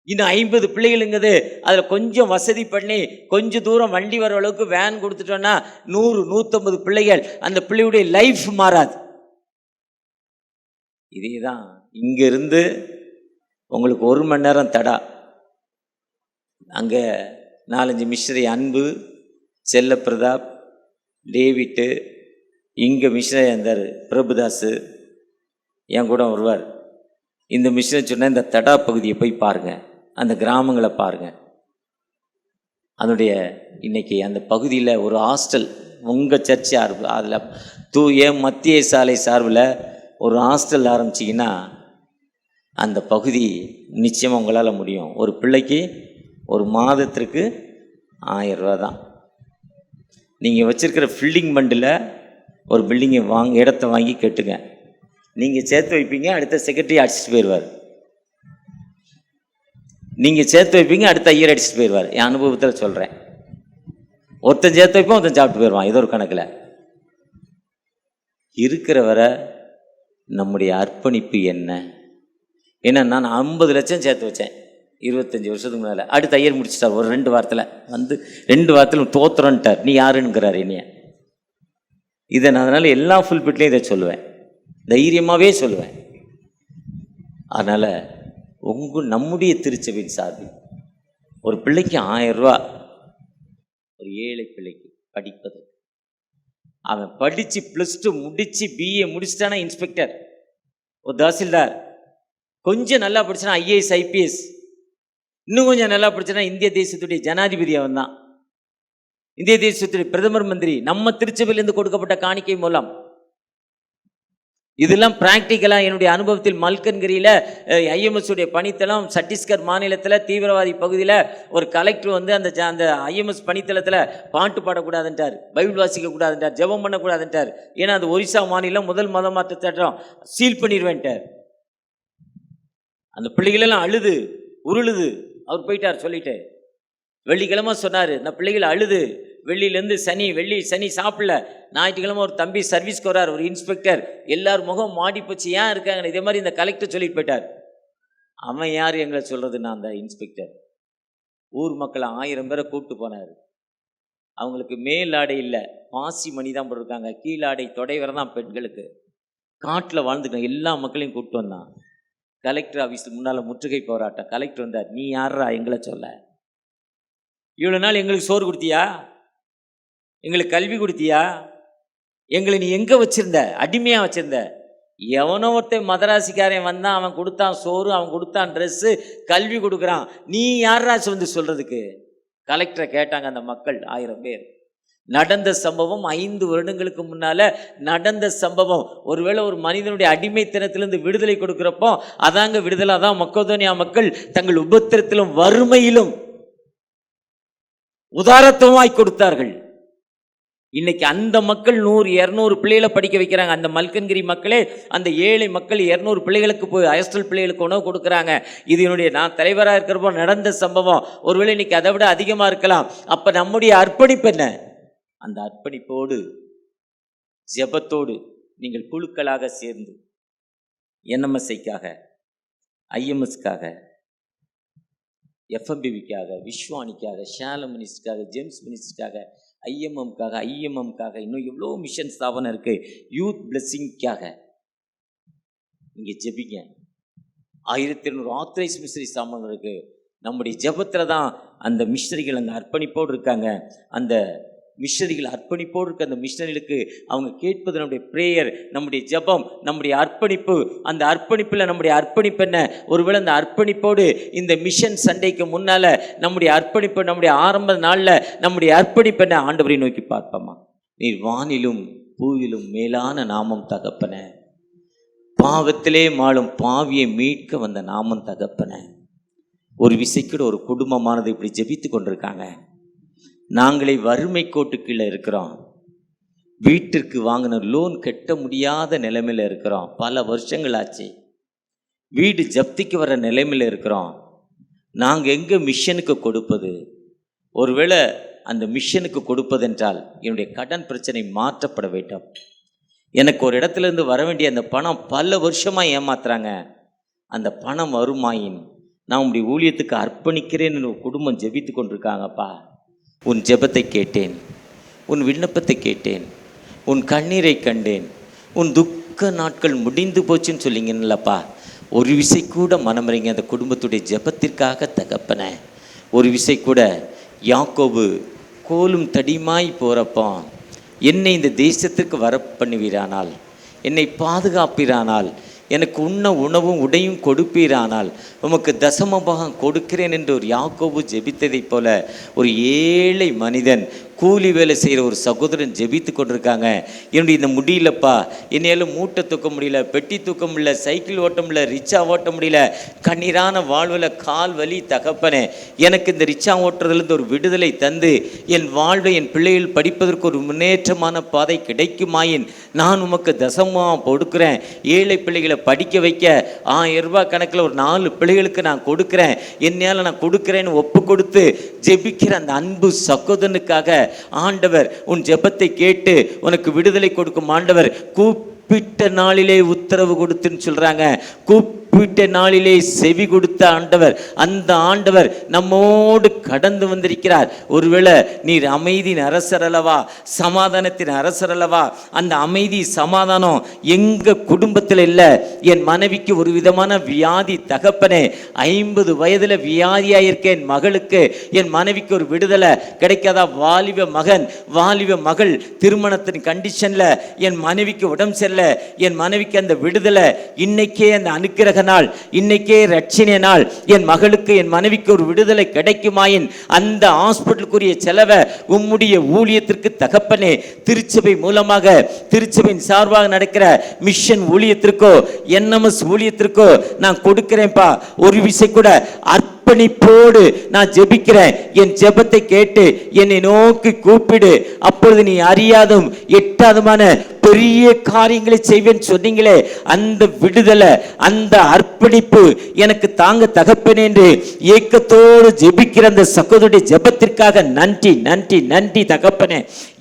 இன்னும் 50 பிள்ளைகளுங்குது. அதில் கொஞ்சம் வசதி பண்ணி கொஞ்சம் தூரம் வண்டி வர அளவுக்கு வேன் கொடுத்துட்டோன்னா 100-150 பிள்ளைகள், அந்த பிள்ளையுடைய லைஃப் மாறாது. இதே தான் இங்கிருந்து உங்களுக்கு 1 மணி நேரம் தடா. அங்கே 4-5 மிஷனரி, அன்பு, செல்லப்பிரதாப், டேவிட்டு, இங்கே மிஷனரி இருந்தார் பிரபுதாஸ், என் கூட வருவார். இந்த மிஷனரி சொன்னால் இந்த தடா பகுதியை போய் பாருங்கள், அந்த கிராமங்களை பாருங்கள். அதனுடைய இன்றைக்கி அந்த பகுதியில் ஒரு ஹாஸ்டல், உங்கள் சர்ச் சார்பு, அதில் தூய மத்திய சாலை சார்பில் ஒரு ஹாஸ்டல் ஆரம்பிச்சிங்கன்னா அந்த பகுதி நிச்சயமாக உங்களால் முடியும். ஒரு பிள்ளைக்கு ஒரு மாதத்திற்கு 1000 ரூபா தான். நீங்கள் வச்சுருக்கிற ஃபில்டிங் பண்டில் ஒரு பில்டிங்கை இடத்த வாங்கி கட்டுங்க. நீங்கள் சேர்த்து வைப்பீங்க, அடுத்த செக்ரட்டரி அடிச்சுட்டு போயிடுவார். நீங்கள் சேர்த்து வைப்பீங்க, அடுத்த ஐயர் அடிச்சுட்டு போயிடுவார். என் அனுபவத்தில் சொல்கிறேன். ஒருத்தன் சேர்த்து வைப்போம், ஒருத்தன் சாப்பிட்டு போயிடுவான். ஏதோ ஒரு கணக்கில் இருக்கிற வரை நம்முடைய அர்ப்பணிப்பு என்ன? ஏன்னா நான் 50 லட்சம் சேர்த்து வச்சேன் 25 வருஷத்துக்கு முன்னால். அடுத்த ஐயர் முடிச்சிட்டார் ஒரு 2 வாரத்தில் வந்து 2 வாரத்தில் தோத்துறன்ட்டார். நீ யாருங்கிறார் என்னைய. இதை நான் அதனால் எல்லா ஃபுல் பிட்லேயும் இதை சொல்லுவேன், தைரியமாகவே சொல்லுவேன். அதனால் நம்முடைய திருச்சபையின் சார்பில் ஒரு பிள்ளைக்கு 1000 ரூபா, ஒரு ஏழை பிள்ளைக்கு படிப்பது, அவன் படித்து +2 முடித்து BA முடிச்சிட்டானா இன்ஸ்பெக்டர், ஒரு தாசில்தார், கொஞ்சம் நல்லா படிச்சானா IAS IPS, இன்னும் கொஞ்சம் நல்லா படிச்சானா இந்திய தேசத்துடைய ஜனாதிபதி. அவன் தான் இந்திய தேசத்துடைய பிரதமர் மந்திரி. நம்ம திருச்சபையிலிருந்து கொடுக்கப்பட்ட காணிக்கை மூலம். இதெல்லாம் பிராக்டிக்கலாக என்னுடைய அனுபவத்தில் மல்கன்கிரியில் IMS உடைய பணித்தளம், சத்தீஸ்கர் மாநிலத்தில் தீவிரவாதி பகுதியில் ஒரு கலெக்டர் வந்து அந்த IMS பணித்தளத்தில் பாட்டு பாடக்கூடாதுன்ட்டார், பைபிள் வாசிக்கக்கூடாதுன்ட்டார், ஜெபம் பண்ணக்கூடாதுன்ட்டார். ஏன்னா அது ஒரிசா மாநிலம், முதல் மத மாற்ற சட்டம், சீல் பண்ணிடுவேன்ட்டார். அந்த பிள்ளைகளெல்லாம் அழுது உருளுது. அவர் போயிட்டார் சொல்லிட்டு. வெள்ளிக்கிழமை சொன்னார், இந்த பிள்ளைகள் அழுது, வெள்ளியிலேருந்து வெள்ளி சனி சாப்பிடல. ஞாயிற்றுக்கிழமை ஒரு தம்பி சர்வீஸ்க்கு வரார், ஒரு இன்ஸ்பெக்டர், எல்லார் முகம் மாடி போச்சு, ஏன் இருக்காங்க இதே மாதிரி இந்த கலெக்டர் சொல்லிட்டு போயிட்டார். அவன் யார் எங்களை சொல்கிறது? நான் அந்த இன்ஸ்பெக்டர். ஊர் மக்களை 1000 பேரை கூப்பிட்டு போனார். அவங்களுக்கு மேல் ஆடை இல்லை, பாசி மணி தான் போட்டிருக்காங்க, கீழாடை தொடைவரை தான் பெண்களுக்கு. காட்டில் வாழ்ந்துட்டோம், எல்லா மக்களையும் கூப்பிட்டு வந்தான். கலெக்டர் ஆஃபீஸுக்கு முன்னால் முற்றுகை போராட்டம். கலெக்டர் வந்தார், நீ யாரா எங்களை சொல்ல? இவ்வளோ நாள் எங்களுக்கு சோறு கொடுத்தியா? எங்களுக்கு கல்வி கொடுத்தியா? எங்களை நீ எங்கே வச்சுருந்த? அடிமையாக வச்சுருந்த. எவனோ ஒருத்தன் மதராசிக்காரன் வந்தான், அவன் கொடுத்தான் சோறு, அவன் கொடுத்தான் ட்ரெஸ்ஸு, கல்வி கொடுக்குறான். நீ யாராச்சு வந்து சொல்கிறதுக்கு? கலெக்டரை கேட்டாங்க அந்த மக்கள் 1000 பேர். நடந்த சம்பவம் 5 வருடங்களுக்கு முன்னால் நடந்த சம்பவம். ஒருவேளை ஒரு மனிதனுடைய அடிமைத்தனத்திலிருந்து விடுதலை கொடுக்குறப்போ அதாங்க விடுதலை. அதான் மக்கதோனியா மக்கள் தங்கள் உபத்திரத்திலும் வறுமையிலும் உதாரத்துவமாய் கொடுத்தார்கள். இன்னைக்கு அந்த மக்கள் 100-200 பிள்ளைகளை படிக்க வைக்கிறாங்க. அந்த மல்கன்கிரி மக்களே அந்த ஏழை மக்கள் 200 பிள்ளைகளுக்கு போய் ஹாஸ்டல் பிள்ளைகளுக்கு உணவு கொடுக்குறாங்க. இது என்னுடைய நான் தலைவராக இருக்கிறப்போ நடந்த சம்பவம். ஒருவேளை இன்னைக்கு அதை விட அதிகமாக இருக்கலாம். அப்போ நம்முடைய அர்ப்பணிப்பு என்ன? அந்த அர்ப்பணிப்போடு ஜெபத்தோடு நீங்கள் குழுக்களாக சேர்ந்து NMSஐக்காக, IMSக்காக, FMBVக்காக, விஸ்வானிக்காக, ஷாலம் மினிஸ்ட்ரிக்காக, ஜேம்ஸ் மினிஸ்ட்ரிக்காக, IMMக்காக, இன்னும் எவ்வளோ மிஷன் ஸ்தாபனம் இருக்குது, யூத் பிளெஸிங்காக இங்கே ஜெபிங்க. 1200 ஆத்தரைஸ் மிஷனரி ஸ்தாபனம் இருக்குது. நம்முடைய ஜெபத்தில் தான் அந்த மிஷனரிகள் அந்த அர்ப்பணிப்போடு இருக்காங்க. அந்த மிஷனரிகள் அர்ப்பணிப்போடு இருக்க அந்த மிஷனரிகளுக்கு அவங்க கேட்பது நம்முடைய ப்ரேயர், நம்முடைய ஜெபம், நம்முடைய அர்ப்பணிப்பு. அந்த அர்ப்பணிப்பில் நம்முடைய அர்ப்பணிப்பு என்ன? ஒருவேளை அந்த அர்ப்பணிப்போடு இந்த மிஷன் சண்டைக்கு முன்னால் நம்முடைய அர்ப்பணிப்பு, நம்முடைய ஆரம்ப நாளில் நம்முடைய அர்ப்பணிப்பு என்ன? ஆண்டவரை நோக்கி பார்ப்போமா? நீர் வானிலும் பூவிலும் மேலான நாமம் தகப்பன, பாவத்திலே மாளும் பாவியை மீட்க வந்த நாமம் தகப்பன. ஒரு விசைக்கூட ஒரு குடும்பமானது இப்படி ஜெபித்து கொண்டிருக்காங்க. நாங்களே வறுமை கோட்டு கீழே இருக்கிறோம், வீட்டிற்கு வாங்கின லோன் கட்ட முடியாத நிலைமையில் இருக்கிறோம், பல வருஷங்கள் ஆச்சு, வீடு ஜப்திக்கு வர நிலைமையில் இருக்கிறோம். நாங்கள் எங்கே மிஷனுக்கு கொடுப்பது? ஒருவேளை அந்த மிஷனுக்கு கொடுப்பதென்றால் என்னுடைய கடன் பிரச்சனை மாற்றப்பட வேண்டும். எனக்கு ஒரு இடத்துலேருந்து வர வேண்டிய அந்த பணம் பல வருஷமாக ஏமாத்துறாங்க. அந்த பணம் வருமாயின் நான் உங்களுடைய ஊழியத்துக்கு அர்ப்பணிக்கிறேன்னு ஒரு குடும்பம் ஜெபித்து கொண்டிருக்காங்கப்பா. உன் ஜெபத்தை கேட்டேன், உன் விண்ணப்பத்தை கேட்டேன், உன் கண்ணீரை கண்டேன், உன் துக்க நாட்கள் முடிந்து போச்சுன்னு சொல்லிங்கல்லப்பா. ஒரு விசை கூட மனமறிங்க அந்த குடும்பத்துடைய ஜெபத்திற்காக தகப்பன. ஒரு விசை கூட யாக்கோபு கோலும் தடிமாய் போகிறப்போ என்னை இந்த தேசத்திற்கு வர பண்ணுவீரானால், என்னை பாதுகாப்பீரானால், எனக்கு உண்ண உணவும் உடையும் கொடுப்பீரானால் உமக்கு தசமபாகம் கொடுக்கிறேன் என்று ஒரு யாக்கோபு ஜெபித்ததைப் போல ஒரு ஏழை மனிதன், கூலி வேலை செய்கிற ஒரு சகோதரன் ஜெபித்து கொண்டிருக்காங்க. என்னுடைய இந்த முடியலப்பா, என்னையால் மூட்டை தூக்க முடியல, பெட்டி தூக்க முடியல, சைக்கிள் ஓட்ட முடியல, ரிச்சா ஓட்ட முடியல, கண்ணீரான வாழ்வில் கால் வலி தகப்பனே, எனக்கு இந்த ரிச்சா ஓட்டுறதுலேருந்து ஒரு விடுதலை தந்து என் வாழ்வை என் பிள்ளைகள் படிப்பதற்கு ஒரு முன்னேற்றமான பாதை கிடைக்குமாயின் நான் உமக்கு தசமாக கொடுக்குறேன். ஏழை பிள்ளைகளை படிக்க வைக்க 1000 ரூபாய் கணக்கில் ஒரு 4 பிள்ளைகளுக்கு நான் கொடுக்குறேன், என்னையால் நான் கொடுக்குறேன்னு ஒப்பு கொடுத்து ஜெபிக்கிற அந்த அன்பு சகோதரனுக்காக ஆண்டவர் உன் ஜெபத்தை கேட்டு உனக்கு விடுதலை கொடுக்கும் ஆண்டவர். கூப்பிட்ட நாளிலே உத்தரவு கொடுத்துன்னு சொல்றாங்க. கூப்பிட்ட நாளிலே செவி கொடுத்த ஆண்டவர், அந்த ஆண்டவர் நம்மோடு கடந்து வந்திருக்கிறார். ஒருவேளை நீர் அமைதியின் அரசர் அல்லவா, சமாதானத்தின் அரசர் அல்லவா, அந்த அமைதி சமாதானம் எங்க குடும்பத்தில் இல்லை. என் மனைவிக்கு ஒரு விதமான வியாதி தகப்பனே, 50 வயதுல வியாதியாயிருக்க என் மகளுக்கு, என் மனைவிக்கு ஒரு விடுதலை கிடைக்காதா? வாலிப மகன் வாலிப மகள் திருமணத்தின் கண்டிஷன்ல என் மனைவிக்கு உடம்பு சரியில்லை, என் மனைவிக்கு அந்த விடுதலை இன்னைக்கே, அந்த அனுக்கிரக நாள் இன்னைக்கே, ரட்சினை நாள், என் மகளுக்கு என் மனைவிக்கு ஒரு விடுதலை கிடைக்குமாயின் அந்த ஹாஸ்பிட்டலுக்குரிய செலவை உம்முடைய ஊழியத்திற்கு தகப்பனே, திருச்சபை மூலமாக திருச்சபையின் சார்பாக நடக்கிற மிஷன் ஊழியத்திற்கோ NMS ஊழியத்திற்கோ நான் கொடுக்கிறேன்ப்பா. ஒரு விஷயம் கூட அர்ப்பணிப்போடு நான் ஜெபிக்கிறேன். என் ஜெபத்தை கேட்டு என்னை நோக்கி கூப்பிடு, அப்பொழுது நீ அறியாதும் எட்டாதுமான பெரிய காரியங்களை செய்வேன் சொன்னீங்களே, அந்த விடுதலை, அந்த அர்ப்பணிப்பு எனக்கு தாங்க தகப்பனே என்று ஏக்கத்தோடு ஜெபிக்கிற அந்த சகோதரனுடைய ஜெபத்திற்காக நன்றி நன்றி நன்றி தகப்பனே.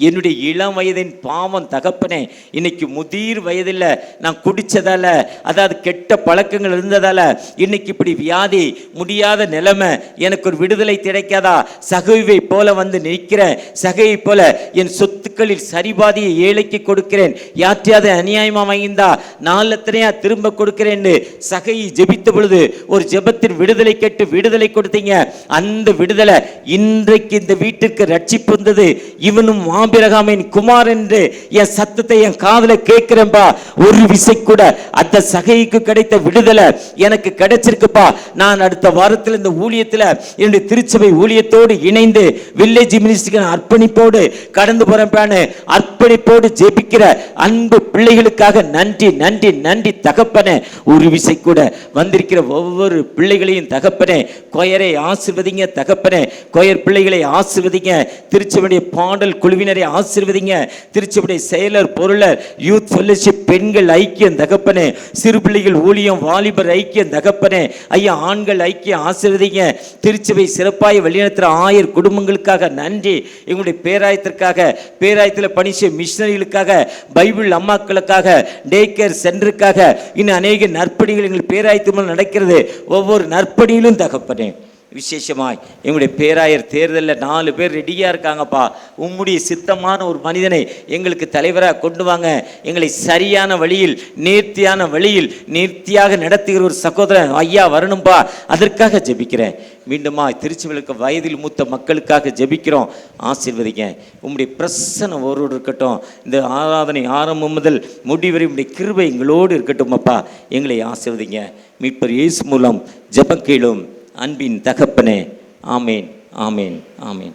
என்னுடைய இளம் வயதின் பாவம் தகப்பனே, இன்னைக்கு முதிர் வயதில் நான் குடிச்சதால, அதாவது கெட்ட பழக்கங்கள் இருந்ததால இன்னைக்கு இப்படி வியாதி, முடியாத நிலைமை, எனக்கு ஒரு விடுதலை கிடைக்காதா? சகைவை போல வந்து நிற்கிறேன். சகையை போல என் சொத்துக்களில் சரிபாதியை ஏழைக்கு கொடுக்கிறேன், யாற்றையாவது அநியாயமா வாங்கிந்தா 4 லட்சத்தையா திரும்ப கொடுக்கிறேன்னு சகையை ஜெபித்த பொழுது ஒரு ஜெபத்தின் விடுதலை கேட்டு விடுதலை கொடுத்தீங்க. அந்த விடுதலை இன்றைக்கு இந்த வீட்டிற்கு ரட்சிப்பு வந்தது. இவனும் ஆபிரகாமின் குமார் என்று என் சத்தத்தை என் காதுல கேட்கிறேன்பா. ஒரு விசை கூட அந்த சகைக்கு கிடைத்த விடுதலை எனக்கு கிடைச்சிருக்குப்பா. நான் அடுத்த வாரத்தில் இந்த ஊழியத்தில் என்னுடைய திருச்சபை ஊழியத்தோடு இணைந்து வில்லேஜ் மினிஸ்ட்ரிக்கு அர்ப்பணிப்போடு கடந்து போறேன். அர்ப்பணிப்போடு ஜெபிக்கிற அன்பு பிள்ளைகளுக்காக நன்றி நன்றி நன்றி தகப்பனே. ஒரு விசை கூட வந்திருக்கிற ஒவ்வொரு பிள்ளைகளையும் தகப்பனே, கொயரை ஆசீர்வதிங்க தகப்பனே, கொயர் பிள்ளைகளை ஆசீர்வதிங்க, திருச்சபையுடைய பாடல் குழுவினரை ஆசீர்வதிங்க, திருச்சபையுடைய செயலர் பொருளர், யூத் ஃபெல்லோஷிப், பெண்கள் ஐக்கியம் தகப்பனே, சிறு பிள்ளைகள் ஊழியம், வாலிபர் ஐக்கியம் தகப்பனே, ஐயா ஆண்கள் ஐக்கியம் ஆசீர்வதிங்க. திருச்சபை சிறப்பாய் வழிநடத்துகிற 1000 குடும்பங்களுக்காக நன்றி. எங்களுடைய பேராயத்திற்காக, பேராயத்தில் பணி செய்யும் மிஷனரிகளுக்காக, பைபிள் அம்மாக்களுக்காக, டே கேர் சென்டருக்காக, இன்னும் அநேக நற்பணிகள் எங்கள் பேராயத்து மூலம் நடக்கிறது. ஒவ்வொரு நற்பணியிலும் தகப்பனே, விசேஷமாய் எங்களுடைய பேராயர் தேர்தலில் 4 பேர் ரெடியாக இருக்காங்கப்பா. உம்முடைய சித்தமான ஒரு மனிதனை எங்களுக்கு தலைவராக கொண்டு வாங்க. எங்களை சரியான வழியில், நேர்த்தியான வழியில், நேர்த்தியாக நடத்துகிற ஒரு சகோதரன் ஐயா வரணும்பா. அதற்காக ஜெபிக்கிறேன். மீண்டுமா திருச்சபைக்கு வயதில் மூத்த மக்களுக்காக ஜெபிக்கிறோம். ஆசீர்வதிங்க. உம்முடைய பிரசன்னம் ஒருவர் இருக்கட்டும். இந்த ஆராதனை ஆரம்பம் முதல் முடிவரை உம்முடைய கிருபை எங்களோடு இருக்கட்டும் அப்பா. எங்களை ஆசீர்வதிங்க. மீட்பர் இயேசு மூலம் ஜெபம் கேளும் அன்பின் தகப்பனே. ஆமேன் ஆமேன் ஆமேன்.